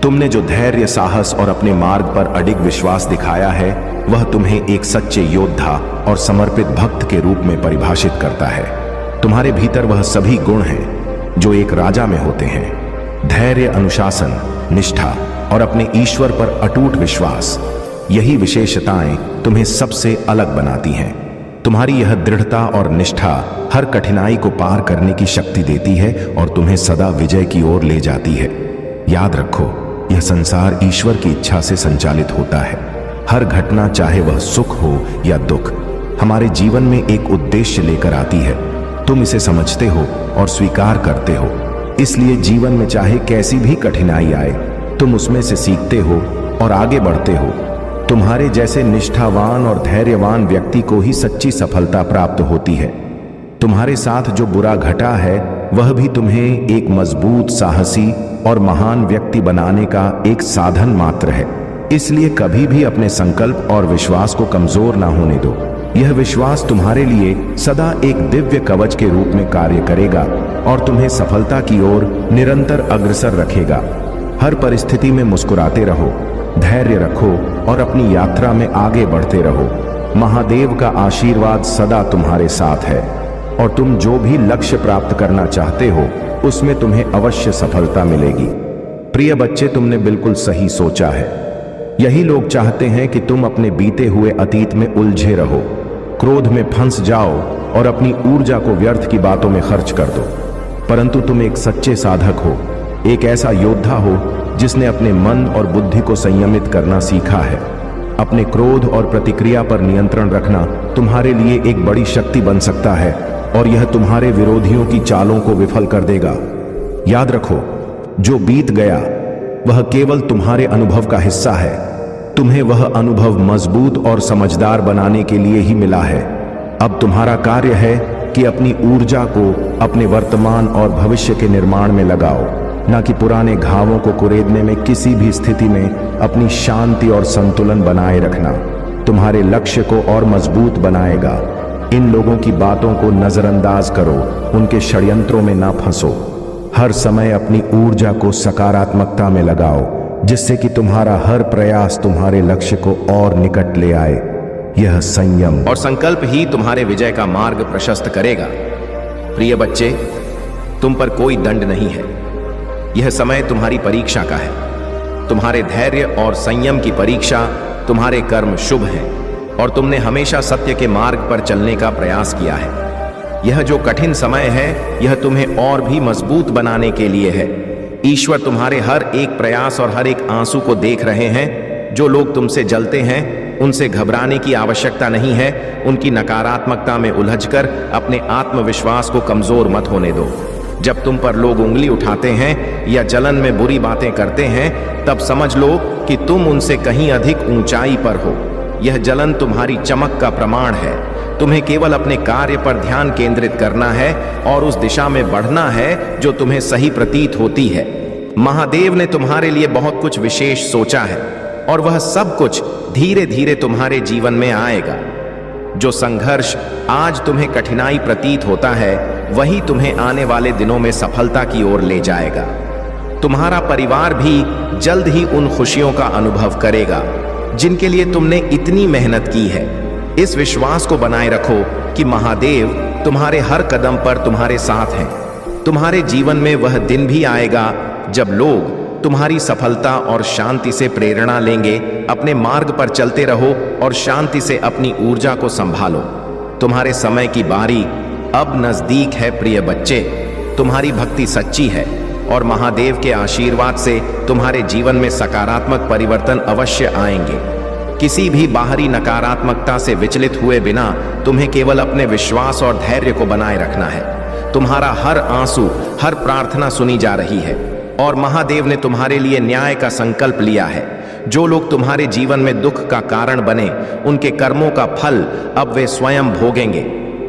तुमने जो धैर्य, साहस और अपने मार्ग पर अडिग विश्वास दिखाया है, वह तुम्हें एक सच्चे योद्धा और समर्पित भक्त के रूप में परिभाषित करता है। तुम्हारे भीतर वह सभी गुण हैं जो एक राजा में होते हैं। धैर्य, अनुशासन, निष्ठा और अपने ईश्वर पर अटूट विश्वास, यही विशेषताएं तुम्हें सबसे अलग बनाती हैं। तुम्हारी यह दृढ़ता और निष्ठा हर कठिनाई को पार करने की शक्ति देती है और तुम्हें सदा विजय की ओर ले जाती है। याद रखो, यह संसार ईश्वर की इच्छा से संचालित होता है। हर घटना, चाहे वह सुख हो या दुख, हमारे जीवन में एक उद्देश्य लेकर आती है। तुम इसे समझते हो और स्वीकार करते हो, इसलिए जीवन में चाहे कैसी भी कठिनाई आए, तुम उसमें से सीखते हो और आगे बढ़ते हो। तुम्हारे जैसे निष्ठावान और धैर्यवान व्यक्ति को ही सच्ची सफलता प्राप्त होती है। तुम्हारे साथ जो बुरा घटा है, वह भी तुम्हें एक मजबूत, साहसी और महान व्यक्ति बनाने का एक साधन मात्र है। इसलिए कभी भी अपने संकल्प और विश्वास को कमजोर ना होने दो। यह विश्वास तुम्हारे लिए सदा एक दिव्य कवच के रूप में कार्य करेगा और तुम्हें सफलता की ओर निरंतर अग्रसर रखेगा। हर परिस्थिति में मुस्कुराते रहो, धैर्य रखो और अपनी यात्रा में आगे बढ़ते रहो। महादेव का आशीर्वाद सदा तुम्हारे साथ है और तुम जो भी लक्ष्य प्राप्त करना चाहते हो, उसमें तुम्हें अवश्य सफलता मिलेगी। प्रिय बच्चे, तुमने बिल्कुल सही सोचा है। यही लोग चाहते हैं कि तुम अपने बीते हुए अतीत में उलझे रहो, क्रोध में फंस जाओ और अपनी ऊर्जा को व्यर्थ की बातों में खर्च कर दो। परंतु तुम एक सच्चे साधक हो, एक ऐसा योद्धा हो जिसने अपने मन और बुद्धि को संयमित करना सीखा है। अपने क्रोध और प्रतिक्रिया पर नियंत्रण रखना तुम्हारे लिए एक बड़ी शक्ति बन सकता है और यह तुम्हारे विरोधियों की चालों को विफल कर देगा। याद रखो, जो बीत गया वह केवल तुम्हारे अनुभव का हिस्सा है। तुम्हें वह अनुभव मजबूत और समझदार बनाने के लिए ही मिला है। अब तुम्हारा कार्य है कि अपनी ऊर्जा को अपने वर्तमान और भविष्य के निर्माण में लगाओ, न कि पुराने घावों को कुरेदने में। किसी भी स्थिति में अपनी शांति और संतुलन बनाए रखना तुम्हारे लक्ष्य को और मजबूत बनाएगा। इन लोगों की बातों को नजरअंदाज करो, उनके षड्यंत्रों में ना फंसो। हर समय अपनी ऊर्जा को सकारात्मकता में लगाओ, जिससे कि तुम्हारा हर प्रयास तुम्हारे लक्ष्य को और निकट ले आए। यह संयम और संकल्प ही तुम्हारे विजय का मार्ग प्रशस्त करेगा। प्रिय बच्चे, तुम पर कोई दंड नहीं है। यह समय तुम्हारी परीक्षा का है। तुम्हारे धैर्य और संयम की परीक्षा तुम्हारे कर्म शुभ हैं और तुमने हमेशा सत्य के मार्ग पर चलने का प्रयास किया है। यह जो कठिन समय है, यह तुम्हें और भी मजबूत बनाने के लिए है। ईश्वर तुम्हारे हर एक प्रयास और हर एक आंसू को देख रहे हैं। जो लोग तुमसे जलते हैं, उनसे घबराने की आवश्यकता नहीं है। उनकी नकारात्मकता में उलझकर अपने आत्मविश्वास को कमजोर मत होने दो। जब तुम पर लोग उंगली उठाते हैं या जलन में बुरी बातें करते हैं, तब समझ लो कि तुम उनसे कहीं अधिक ऊंचाई पर हो। यह जलन तुम्हारी चमक का प्रमाण है। तुम्हें केवल अपने कार्य पर ध्यान केंद्रित करना है और उस दिशा में बढ़ना है जो तुम्हें सही प्रतीत होती है। महादेव ने तुम्हारे लिए बहुत कुछ विशेष सोचा है और वह सब कुछ धीरे धीरे तुम्हारे जीवन में आएगा। जो संघर्ष आज तुम्हें कठिनाई प्रतीत होता है, वही तुम्हें आने वाले दिनों में सफलता की ओर ले जाएगा। तुम्हारा परिवार भी जल्द ही उन खुशियों का अनुभव करेगा जिनके लिए तुमने इतनी मेहनत की है। इस विश्वास को बनाए रखो कि महादेव तुम्हारे हर कदम पर तुम्हारे साथ हैं। तुम्हारे जीवन में वह दिन भी आएगा जब लोग तुम्हारी सफलता और शांति से प्रेरणा लेंगे। अपने मार्ग पर चलते रहो और शांति से अपनी ऊर्जा को संभालो। तुम्हारे समय की बारी अब नजदीक है। प्रिय बच्चे, तुम्हारी भक्ति सच्ची है और महादेव के आशीर्वाद से तुम्हारे जीवन में सकारात्मक परिवर्तन अवश्य आएंगे। किसी भी बाहरी नकारात्मकता से विचलित हुए बिना तुम्हें केवल अपने विश्वास और धैर्य को बनाए रखना है। तुम्हारा हर आंसू, हर प्रार्थना सुनी जा रही है और महादेव ने तुम्हारे लिए न्याय का संकल्प लिया है। जो लोग तुम्हारे जीवन में दुख का कारण बने, उनके कर्मों का फल अब वे स्वयं भोगेंगे।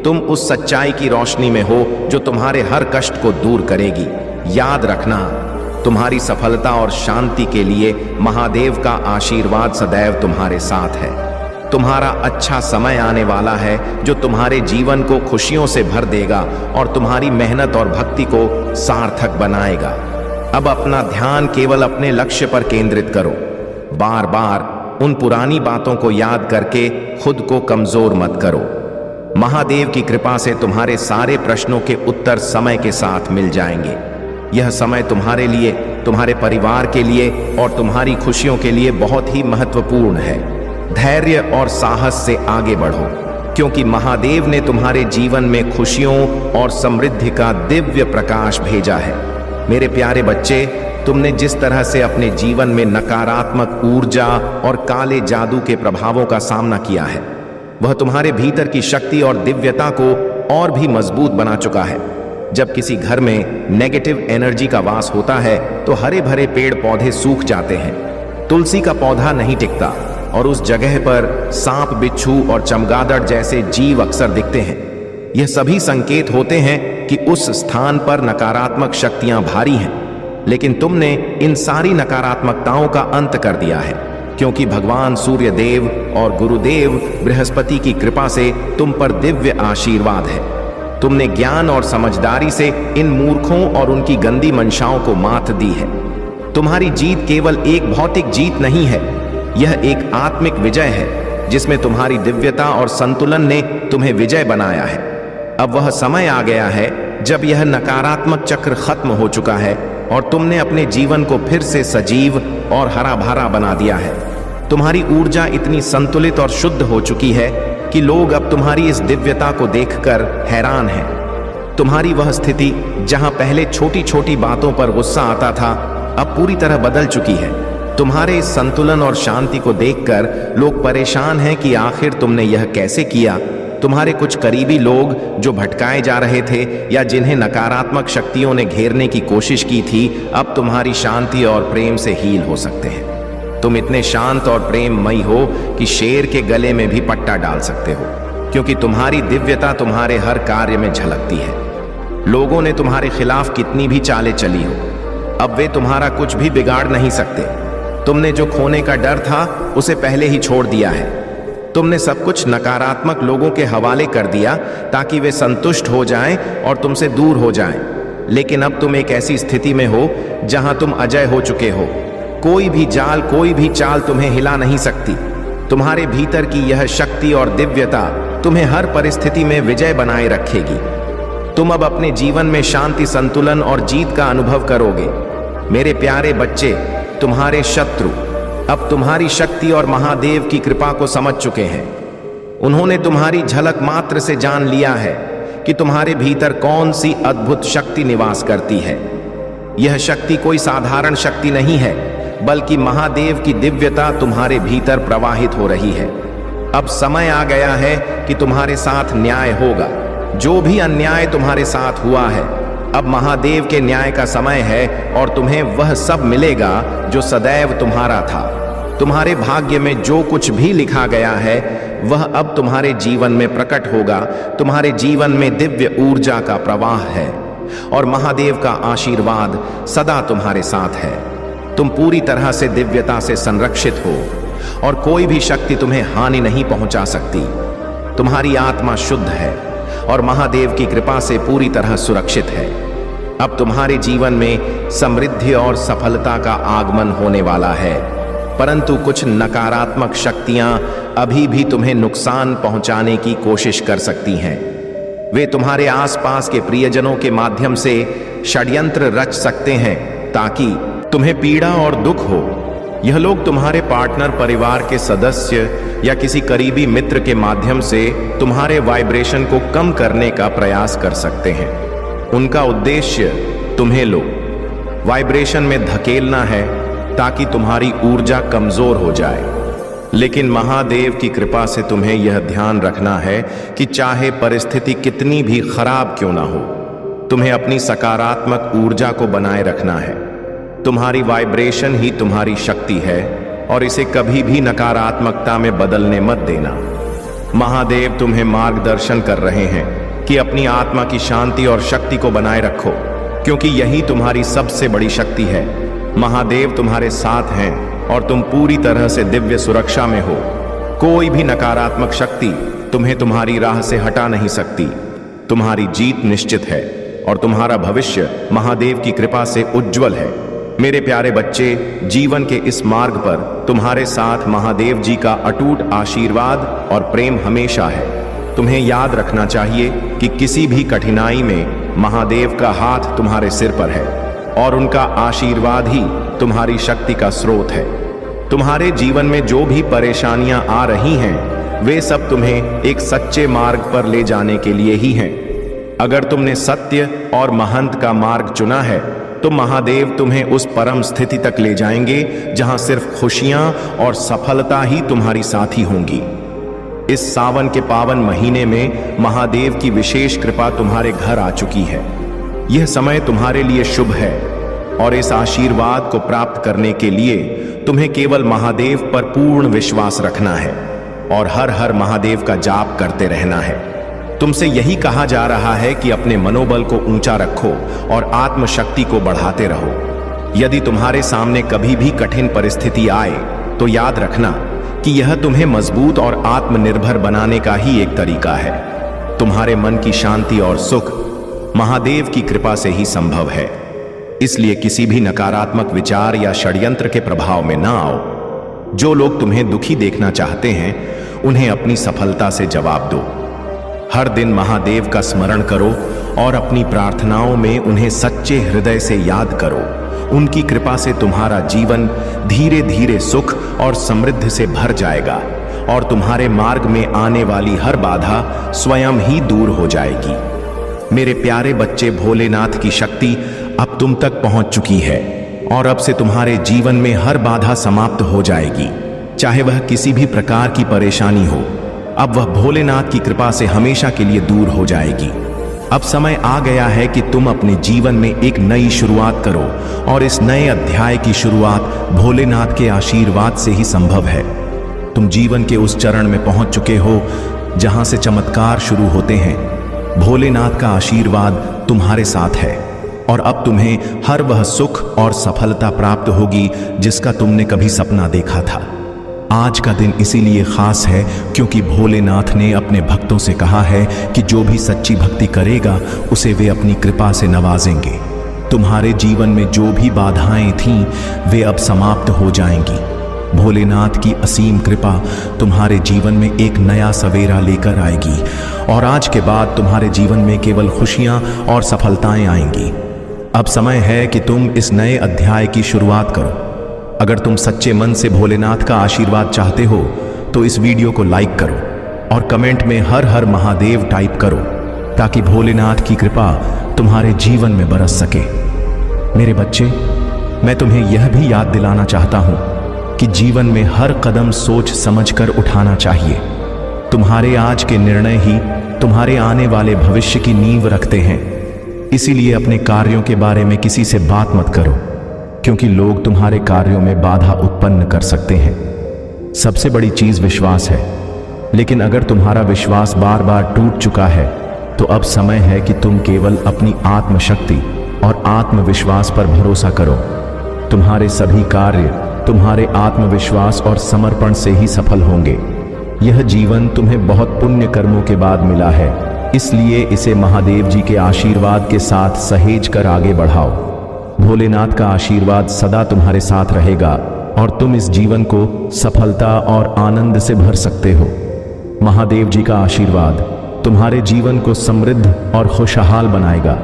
तुम उस सच्चाई की रोशनी में हो जो तुम्हारे हर कष्ट को दूर करेगी। याद रखना, तुम्हारी सफलता और शांति के लिए महादेव का आशीर्वाद सदैव तुम्हारे साथ है। तुम्हारा अच्छा समय आने वाला है जो तुम्हारे जीवन को खुशियों से भर देगा और तुम्हारी मेहनत और भक्ति को सार्थक बनाएगा। अब अपना ध्यान केवल अपने लक्ष्य पर केंद्रित करो। बार बार उन पुरानी बातों को याद करके खुद को कमजोर मत करो। महादेव की कृपा से तुम्हारे सारे प्रश्नों के उत्तर समय के साथ मिल जाएंगे। यह समय तुम्हारे लिए, तुम्हारे परिवार के लिए और तुम्हारी खुशियों के लिए बहुत ही महत्वपूर्ण है। धैर्य और साहस से आगे बढ़ो, क्योंकि महादेव ने तुम्हारे जीवन में खुशियों और समृद्धि का दिव्य प्रकाश भेजा है। मेरे प्यारे बच्चे, तुमने जिस तरह से अपने जीवन में नकारात्मक ऊर्जा और काले जादू के प्रभावों का सामना किया है, वह तुम्हारे भीतर की शक्ति और दिव्यता को और भी मजबूत बना चुका है। जब किसी घर में नेगेटिव एनर्जी का वास होता है तो हरे भरे पेड़ पौधे सूख जाते हैं, तुलसी का पौधा नहीं टिकता और उस जगह पर सांप, बिच्छू और चमगादड़ जैसे जीव अक्सर दिखते हैं। यह सभी संकेत होते हैं कि उस स्थान पर नकारात्मक शक्तियां भारी हैं। लेकिन तुमने इन सारी नकारात्मकताओं का अंत कर दिया है, क्योंकि भगवान सूर्य देव और गुरुदेव बृहस्पति की कृपा से तुम पर दिव्य आशीर्वाद है। तुमने ज्ञान और समझदारी से इन मूर्खों और उनकी गंदी मंशाओं को मात दी है। तुम्हारी जीत केवल एक भौतिक जीत नहीं है, यह एक आत्मिक विजय है, जिसमें तुम्हारी दिव्यता और संतुलन ने तुम्हें विजय बनाया है। अब वह समय आ गया है जब यह नकारात्मक चक्र खत्म हो चुका है और तुमने अपने जीवन को फिर से सजीव और हरा भरा बना दिया है। तुम्हारी ऊर्जा इतनी संतुलित और शुद्ध हो चुकी है कि लोग अब तुम्हारी इस दिव्यता को देखकर हैरान हैं। तुम्हारी वह स्थिति जहां पहले छोटी छोटी बातों पर गुस्सा आता था, अब पूरी तरह बदल चुकी है। तुम्हारे इस संतुलन और शांति को देखकर लोग परेशान हैं कि आखिर तुमने यह कैसे किया। तुम्हारे कुछ करीबी लोग जो भटकाए जा रहे थे या जिन्हें नकारात्मक शक्तियों ने घेरने की कोशिश की थी, अब तुम्हारी शांति और प्रेम से हील हो सकते हैं। तुम इतने शांत और प्रेममयी हो कि शेर के गले में भी पट्टा डाल सकते हो, क्योंकि तुम्हारी दिव्यता तुम्हारे हर कार्य में झलकती है। लोगों ने तुम्हारे खिलाफ कितनी भी चालें चली हो, अब वे तुम्हारा कुछ भी बिगाड़ नहीं सकते। तुमने जो खोने का डर था उसे पहले ही छोड़ दिया है। तुमने सब कुछ नकारात्मक लोगों के हवाले कर दिया ताकि वे संतुष्ट हो जाएं और तुमसे दूर हो जाएं। लेकिन अब तुम एक ऐसी स्थिति में हो जहां तुम अजय हो चुके हो। कोई भी जाल, कोई भी चाल तुम्हें हिला नहीं सकती। तुम्हारे भीतर की यह शक्ति और दिव्यता तुम्हें हर परिस्थिति में विजय बनाए रखेगी। तुम अब अपने जीवन में शांति, संतुलन और जीत का अनुभव करोगे। मेरे प्यारे बच्चे, तुम्हारे शत्रु अब तुम्हारी शक्ति और महादेव की कृपा को समझ चुके हैं। उन्होंने तुम्हारी झलक मात्र से जान लिया है कि तुम्हारे भीतर कौन सी अद्भुत शक्ति निवास करती है। यह शक्ति कोई साधारण शक्ति नहीं है, बल्कि महादेव की दिव्यता तुम्हारे भीतर प्रवाहित हो रही है। अब समय आ गया है कि तुम्हारे साथ न्याय होगा। जो भी अन्याय तुम्हारे साथ हुआ है, अब महादेव के न्याय का समय है और तुम्हें वह सब मिलेगा जो सदैव तुम्हारा था। तुम्हारे भाग्य में जो कुछ भी लिखा गया है वह अब तुम्हारे जीवन में प्रकट होगा। तुम्हारे जीवन में दिव्य ऊर्जा का प्रवाह है और महादेव का आशीर्वाद सदा तुम्हारे साथ है। तुम पूरी तरह से दिव्यता से संरक्षित हो और कोई भी शक्ति तुम्हें हानि नहीं पहुंचा सकती। तुम्हारी आत्मा शुद्ध है और महादेव की कृपा से पूरी तरह सुरक्षित है। अब तुम्हारे जीवन में समृद्धि और सफलता का आगमन होने वाला है, परंतु कुछ नकारात्मक शक्तियां अभी भी तुम्हें नुकसान पहुंचाने की कोशिश कर सकती हैं। वे तुम्हारे आसपास के प्रियजनों के माध्यम से षड्यंत्र रच सकते हैं ताकि तुम्हें पीड़ा और दुख हो। यह लोग तुम्हारे पार्टनर, परिवार के सदस्य या किसी करीबी मित्र के माध्यम से तुम्हारे वाइब्रेशन को कम करने का प्रयास कर सकते हैं। उनका उद्देश्य तुम्हें लो वाइब्रेशन में धकेलना है ताकि तुम्हारी ऊर्जा कमजोर हो जाए। लेकिन महादेव की कृपा से तुम्हें यह ध्यान रखना है कि चाहे परिस्थिति कितनी भी खराब क्यों ना हो, तुम्हें अपनी सकारात्मक ऊर्जा को बनाए रखना है। तुम्हारी वाइब्रेशन ही तुम्हारी शक्ति है और इसे कभी भी नकारात्मकता में बदलने मत देना। महादेव तुम्हें मार्गदर्शन कर रहे हैं कि अपनी आत्मा की शांति और शक्ति को बनाए रखो, क्योंकि यही तुम्हारी सबसे बड़ी शक्ति है। महादेव तुम्हारे साथ हैं और तुम पूरी तरह से दिव्य सुरक्षा में हो। कोई भी नकारात्मक शक्ति तुम्हें तुम्हारी राह से हटा नहीं सकती। तुम्हारी जीत निश्चित है और तुम्हारा भविष्य महादेव की कृपा से उज्जवल है। मेरे प्यारे बच्चे, जीवन के इस मार्ग पर तुम्हारे साथ महादेव जी का अटूट आशीर्वाद और प्रेम हमेशा है। तुम्हें याद रखना चाहिए कि किसी भी कठिनाई में महादेव का हाथ तुम्हारे सिर पर है। और उनका आशीर्वाद ही तुम्हारी शक्ति का स्रोत है। तुम्हारे जीवन में जो भी परेशानियां आ रही हैं, वे सब तुम्हें एक सच्चे मार्ग पर ले जाने के लिए ही हैं। अगर तुमने सत्य और महंत का मार्ग चुना है, तो महादेव तुम्हें उस परम स्थिति तक ले जाएंगे जहां सिर्फ खुशियां और सफलता ही तुम्हारी साथी होंगी। इस सावन के पावन महीने में महादेव की विशेष कृपा तुम्हारे घर आ चुकी है। यह समय तुम्हारे लिए शुभ है और इस आशीर्वाद को प्राप्त करने के लिए तुम्हें केवल महादेव पर पूर्ण विश्वास रखना है और हर हर महादेव का जाप करते रहना है। तुमसे यही कहा जा रहा है कि अपने मनोबल को ऊंचा रखो और आत्मशक्ति को बढ़ाते रहो। यदि तुम्हारे सामने कभी भी कठिन परिस्थिति आए, तो याद रखना कि यह तुम्हें मजबूत और आत्मनिर्भर बनाने का ही एक तरीका है। तुम्हारे मन की शांति और सुख महादेव की कृपा से ही संभव है। इसलिए किसी भी नकारात्मक विचार या षड्यंत्र के प्रभाव में ना आओ। जो लोग तुम्हें दुखी देखना चाहते हैं, उन्हें अपनी सफलता से जवाब दो। हर दिन महादेव का स्मरण करो और अपनी प्रार्थनाओं में उन्हें सच्चे हृदय से याद करो। उनकी कृपा से तुम्हारा जीवन धीरे धीरे सुख और समृद्धि से भर जाएगा और तुम्हारे मार्ग में आने वाली हर बाधा स्वयं ही दूर हो जाएगी। मेरे प्यारे बच्चे, भोलेनाथ की शक्ति अब तुम तक पहुंच चुकी है और अब से तुम्हारे जीवन में हर बाधा समाप्त हो जाएगी, चाहे वह किसी भी प्रकार की परेशानी हो। अब वह भोलेनाथ की कृपा से हमेशा के लिए दूर हो जाएगी। अब समय आ गया है कि तुम अपने जीवन में एक नई शुरुआत करो और इस नए अध्याय की शुरुआत भोलेनाथ के आशीर्वाद से ही संभव है। तुम जीवन के उस चरण में पहुंच चुके हो जहां से चमत्कार शुरू होते हैं। भोलेनाथ का आशीर्वाद तुम्हारे साथ है और अब तुम्हें हर वह सुख और सफलता प्राप्त होगी जिसका तुमने कभी सपना देखा था। आज का दिन इसीलिए खास है क्योंकि भोलेनाथ ने अपने भक्तों से कहा है कि जो भी सच्ची भक्ति करेगा उसे वे अपनी कृपा से नवाजेंगे। तुम्हारे जीवन में जो भी बाधाएं थीं, वे अब समाप्त हो जाएंगी। भोलेनाथ की असीम कृपा तुम्हारे जीवन में एक नया सवेरा लेकर आएगी और आज के बाद तुम्हारे जीवन में केवल खुशियां और सफलताएं आएंगी। अब समय है कि तुम इस नए अध्याय की शुरुआत करो। अगर तुम सच्चे मन से भोलेनाथ का आशीर्वाद चाहते हो तो इस वीडियो को लाइक करो और कमेंट में हर हर महादेव टाइप करो ताकि भोलेनाथ की कृपा तुम्हारे जीवन में बरस सके। मेरे बच्चे, मैं तुम्हें यह भी याद दिलाना चाहता हूं कि जीवन में हर कदम सोच समझकर उठाना चाहिए। तुम्हारे आज के निर्णय ही तुम्हारे आने वाले भविष्य की नींव रखते हैं। इसीलिए अपने कार्यों के बारे में किसी से बात मत करो, क्योंकि लोग तुम्हारे कार्यों में बाधा उत्पन्न कर सकते हैं। सबसे बड़ी चीज विश्वास है, लेकिन अगर तुम्हारा विश्वास बार बार टूट चुका है तो अब समय है कि तुम केवल अपनी आत्मशक्ति और आत्मविश्वास पर भरोसा करो। तुम्हारे सभी कार्य तुम्हारे आत्मविश्वास और समर्पण से ही सफल होंगे। यह जीवन तुम्हें बहुत पुण्य कर्मों के बाद मिला है, इसलिए इसे महादेव जी के आशीर्वाद के साथ सहेज कर आगे बढ़ाओ। भोलेनाथ का आशीर्वाद सदा तुम्हारे साथ रहेगा और तुम इस जीवन को सफलता और आनंद से भर सकते हो। महादेव जी का आशीर्वाद तुम्हारे जीवन को समृद्ध और खुशहाल बनाएगा।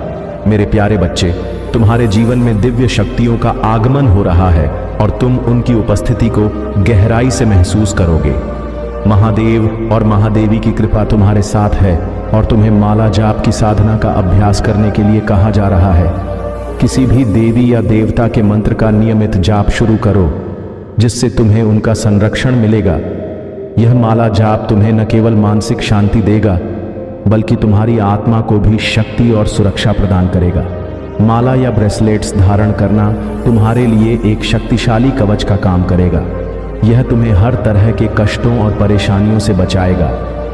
मेरे प्यारे बच्चे, तुम्हारे जीवन में दिव्य शक्तियों का आगमन हो रहा है और तुम उनकी उपस्थिति को गहराई से महसूस करोगे। महादेव और महादेवी की कृपा तुम्हारे साथ है और तुम्हें माला जाप की साधना का अभ्यास करने के लिए कहा जा रहा है। किसी भी देवी या देवता के मंत्र का नियमित जाप शुरू करो, जिससे तुम्हें उनका संरक्षण मिलेगा। यह माला जाप तुम्हें न केवल मानसिक शांति देगा, बल्कि तुम्हारी आत्मा को भी शक्ति और सुरक्षा प्रदान करेगा। माला या ब्रेसलेट्स धारण करना तुम्हारे लिए एक शक्तिशाली कवच का काम करेगा। यह तुम्हें हर तरह के कष्टों और परेशानियों से बचाएगा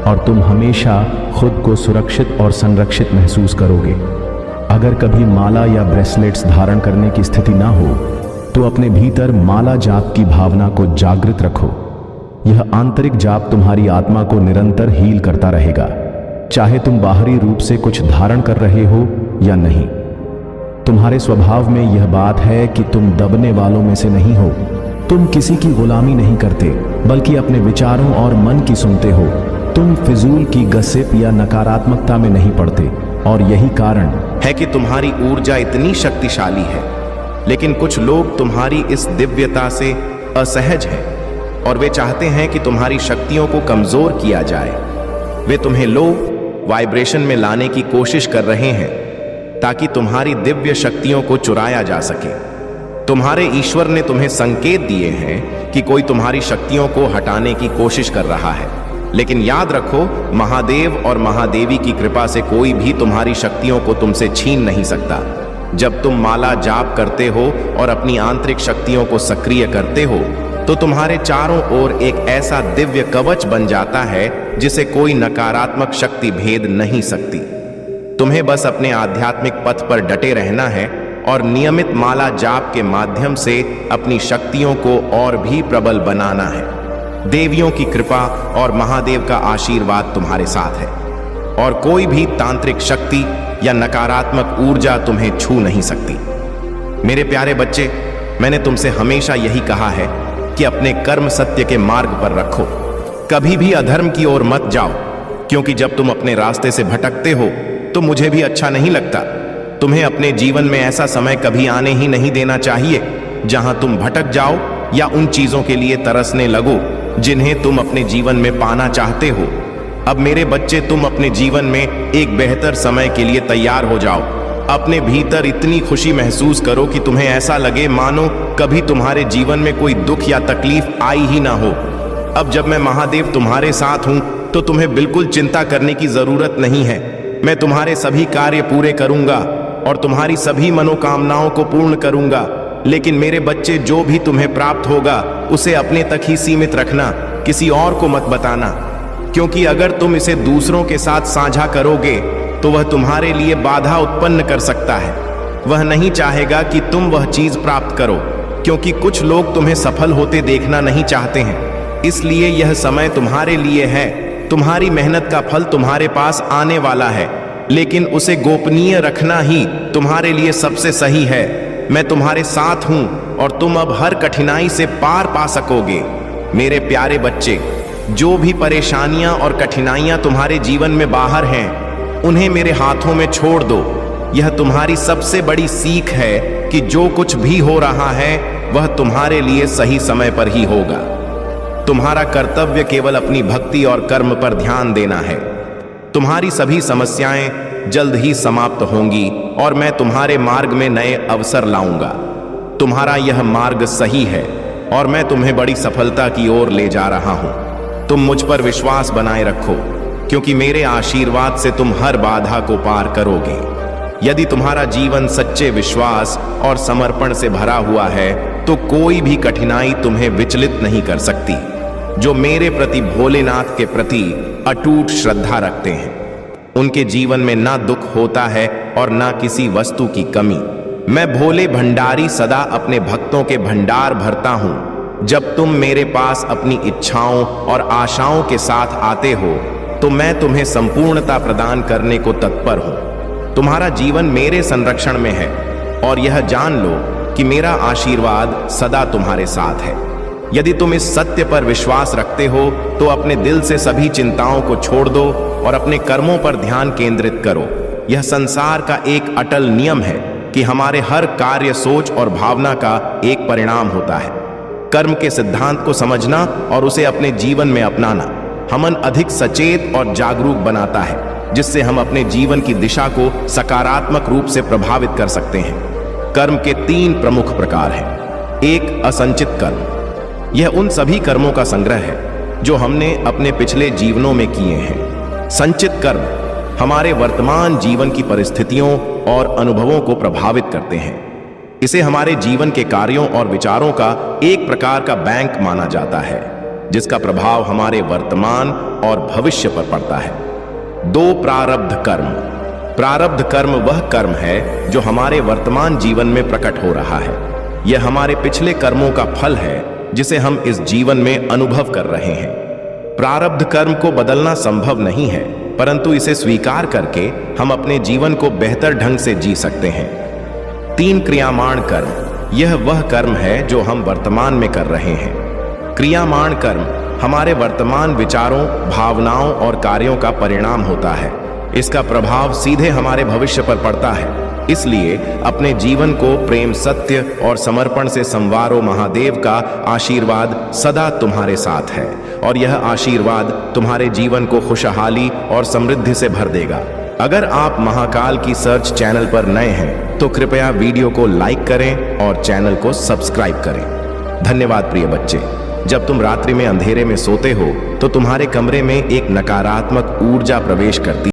और तुम हमेशा खुद को सुरक्षित और संरक्षित महसूस करोगे। अगर कभी माला या ब्रेसलेट्स धारण करने की स्थिति ना हो तो अपने भीतर माला जाप की भावना को जागृत रखो। यह आंतरिक जाप तुम्हारी आत्मा को निरंतर हील करता रहेगा, चाहे तुम बाहरी रूप से कुछ धारण कर रहे हो या नहीं। तुम्हारे स्वभाव में यह बात है कि तुम दबने वालों में से नहीं हो। तुम किसी की गुलामी नहीं करते, बल्कि अपने विचारों और मन की सुनते हो। तुम फिजूल की गसिप या नकारात्मकता में नहीं पड़ते और यही कारण है कि तुम्हारी ऊर्जा इतनी शक्तिशाली है लेकिन कुछ लोग तुम्हारी इस दिव्यता से असहज हैं और वे चाहते हैं कि तुम्हारी शक्तियों को कमजोर किया जाए। वे तुम्हें लो वाइब्रेशन में लाने की कोशिश कर रहे हैं ताकि तुम्हारी दिव्य शक्तियों को चुराया जा सके। तुम्हारे ईश्वर ने तुम्हें संकेत दिए हैं कि कोई तुम्हारी शक्तियों को हटाने की कोशिश कर रहा है, लेकिन याद रखो, महादेव और महादेवी की कृपा से कोई भी तुम्हारी शक्तियों को तुमसे छीन नहीं सकता। जब तुम माला जाप करते हो और अपनी आंतरिक शक्तियों को सक्रिय करते हो तो तुम्हारे चारों ओर एक ऐसा दिव्य कवच बन जाता है जिसे कोई नकारात्मक शक्ति भेद नहीं सकती। तुम्हें बस अपने आध्यात्मिक पथ पर डटे रहना है और नियमित माला जाप के माध्यम से अपनी शक्तियों को और भी प्रबल बनाना है। देवियों की कृपा और महादेव का आशीर्वाद तुम्हारे साथ है और कोई भी तांत्रिक शक्ति या नकारात्मक ऊर्जा तुम्हें छू नहीं सकती। मेरे प्यारे बच्चे, मैंने तुमसे हमेशा यही कहा है कि अपने कर्म सत्य के मार्ग पर रखो। कभी भी अधर्म की ओर मत जाओ, क्योंकि जब तुम अपने रास्ते से भटकते हो तो मुझे भी अच्छा नहीं लगता। तुम्हें अपने जीवन में ऐसा समय कभी आने ही नहीं देना चाहिए जहां तुम भटक जाओ या उन चीजों के लिए तरसने लगो जिन्हें तुम अपने जीवन में पाना चाहते हो। अब मेरे बच्चे, तुम अपने जीवन में एक बेहतर समय के लिए तैयार हो जाओ। अपने भीतर इतनी खुशी महसूस करो कि तुम्हें ऐसा लगे मानो कभी तुम्हारे जीवन में कोई दुख या तकलीफ आई ही ना हो। अब जब मैं महादेव तुम्हारे साथ हूं तो तुम्हें बिल्कुल चिंता करने की जरूरत नहीं है। मैं तुम्हारे सभी कार्य पूरे करूंगा और तुम्हारी सभी मनोकामनाओं को पूर्ण करूंगा। लेकिन मेरे बच्चे, जो भी तुम्हें प्राप्त होगा उसे अपने तक ही सीमित रखना, किसी और को मत बताना, क्योंकि अगर तुम इसे दूसरों के साथ साझा करोगे तो वह तुम्हारे लिए बाधा उत्पन्न कर सकता है। वह नहीं चाहेगा कि तुम वह चीज प्राप्त करो, क्योंकि कुछ लोग तुम्हें सफल होते देखना नहीं चाहते हैं। इसलिए यह समय तुम्हारे लिए है। तुम्हारी मेहनत का फल तुम्हारे पास आने वाला है, लेकिन उसे गोपनीय रखना ही तुम्हारे लिए सबसे सही है। मैं तुम्हारे साथ हूं और तुम अब हर कठिनाई से पार पा सकोगे। मेरे प्यारे बच्चे, जो भी परेशानियां और कठिनाइयां तुम्हारे जीवन में बाहर हैं, उन्हें मेरे हाथों में छोड़ दो। यह तुम्हारी सबसे बड़ी सीख है कि जो कुछ भी हो रहा है वह तुम्हारे लिए सही समय पर ही होगा। तुम्हारा कर्तव्य केवल अपनी भक्ति और कर्म पर ध्यान देना है। तुम्हारी सभी समस्याएं जल्द ही समाप्त होंगी और मैं तुम्हारे मार्ग में नए अवसर लाऊंगा। तुम्हारा यह मार्ग सही है और मैं तुम्हें बड़ी सफलता की ओर ले जा रहा हूं। तुम मुझ पर विश्वास बनाए रखो, क्योंकि मेरे आशीर्वाद से तुम हर बाधा को पार करोगे। यदि तुम्हारा जीवन सच्चे विश्वास और समर्पण से भरा हुआ है तो कोई भी कठिनाई तुम्हें विचलित नहीं कर सकती। जो मेरे प्रति भोलेनाथ के प्रति अटूट श्रद्धा रखते हैं, उनके जीवन में ना दुख होता है और ना किसी वस्तु की कमी। मैं भोले भंडारी सदा अपने भक्तों के भंडार भरता हूं। जब तुम मेरे पास अपनी इच्छाओं और आशाओं के साथ आते हो तो मैं तुम्हें संपूर्णता प्रदान करने को तत्पर हूं। तुम्हारा जीवन मेरे संरक्षण में है और यह जान लो कि मेरा आशीर्वाद सदा तुम्हारे साथ है। यदि तुम इस सत्य पर विश्वास रखते हो तो अपने दिल से सभी चिंताओं को छोड़ दो और अपने कर्मों पर ध्यान केंद्रित करो। यह संसार का एक अटल नियम है कि हमारे हर कार्य सोच और भावना का एक परिणाम होता है। कर्म के सिद्धांत को समझना और उसे अपने जीवन में अपनाना हमें अधिक सचेत और जागरूक बनाता है, जिससे हम अपने जीवन की दिशा को सकारात्मक रूप से प्रभावित कर सकते हैं। कर्म के 3 प्रमुख प्रकार हैं। 1, असंचित कर्म। यह उन सभी कर्मों का संग्रह है जो हमने अपने पिछले जीवनों में किए हैं। संचित कर्म हमारे वर्तमान जीवन की परिस्थितियों और अनुभवों को प्रभावित करते हैं। इसे हमारे जीवन के कार्यों और विचारों का एक प्रकार का बैंक माना जाता है, जिसका प्रभाव हमारे वर्तमान और भविष्य पर पड़ता है। 2, प्रारब्ध कर्म। प्रारब्ध कर्म वह कर्म है जो हमारे वर्तमान जीवन में प्रकट हो रहा है। यह हमारे पिछले कर्मों का फल है जिसे हम इस जीवन में अनुभव कर रहे हैं। प्रारब्ध कर्म को बदलना संभव नहीं है, परंतु इसे स्वीकार करके हम अपने जीवन को बेहतर ढंग से जी सकते हैं। 3, क्रियामाण कर्म। यह वह कर्म है जो हम वर्तमान में कर रहे हैं। क्रियामाण कर्म हमारे वर्तमान विचारों, भावनाओं और कार्यों का परिणाम होता है। इसका प्रभाव सीधे हमारे भविष्य पर पड़ता है। इसलिए अपने जीवन को प्रेम, सत्य और समर्पण से संवारो। महादेव का आशीर्वाद सदा तुम्हारे साथ है और यह आशीर्वाद तुम्हारे जीवन को खुशहाली और समृद्धि से भर देगा। अगर आप महाकाल की सर्च चैनल पर नए हैं तो कृपया वीडियो को लाइक करें और चैनल को सब्सक्राइब करें। धन्यवाद प्रिय बच्चे। जब तुम रात्रि में अंधेरे में सोते हो तो तुम्हारे कमरे में एक नकारात्मक ऊर्जा प्रवेश करती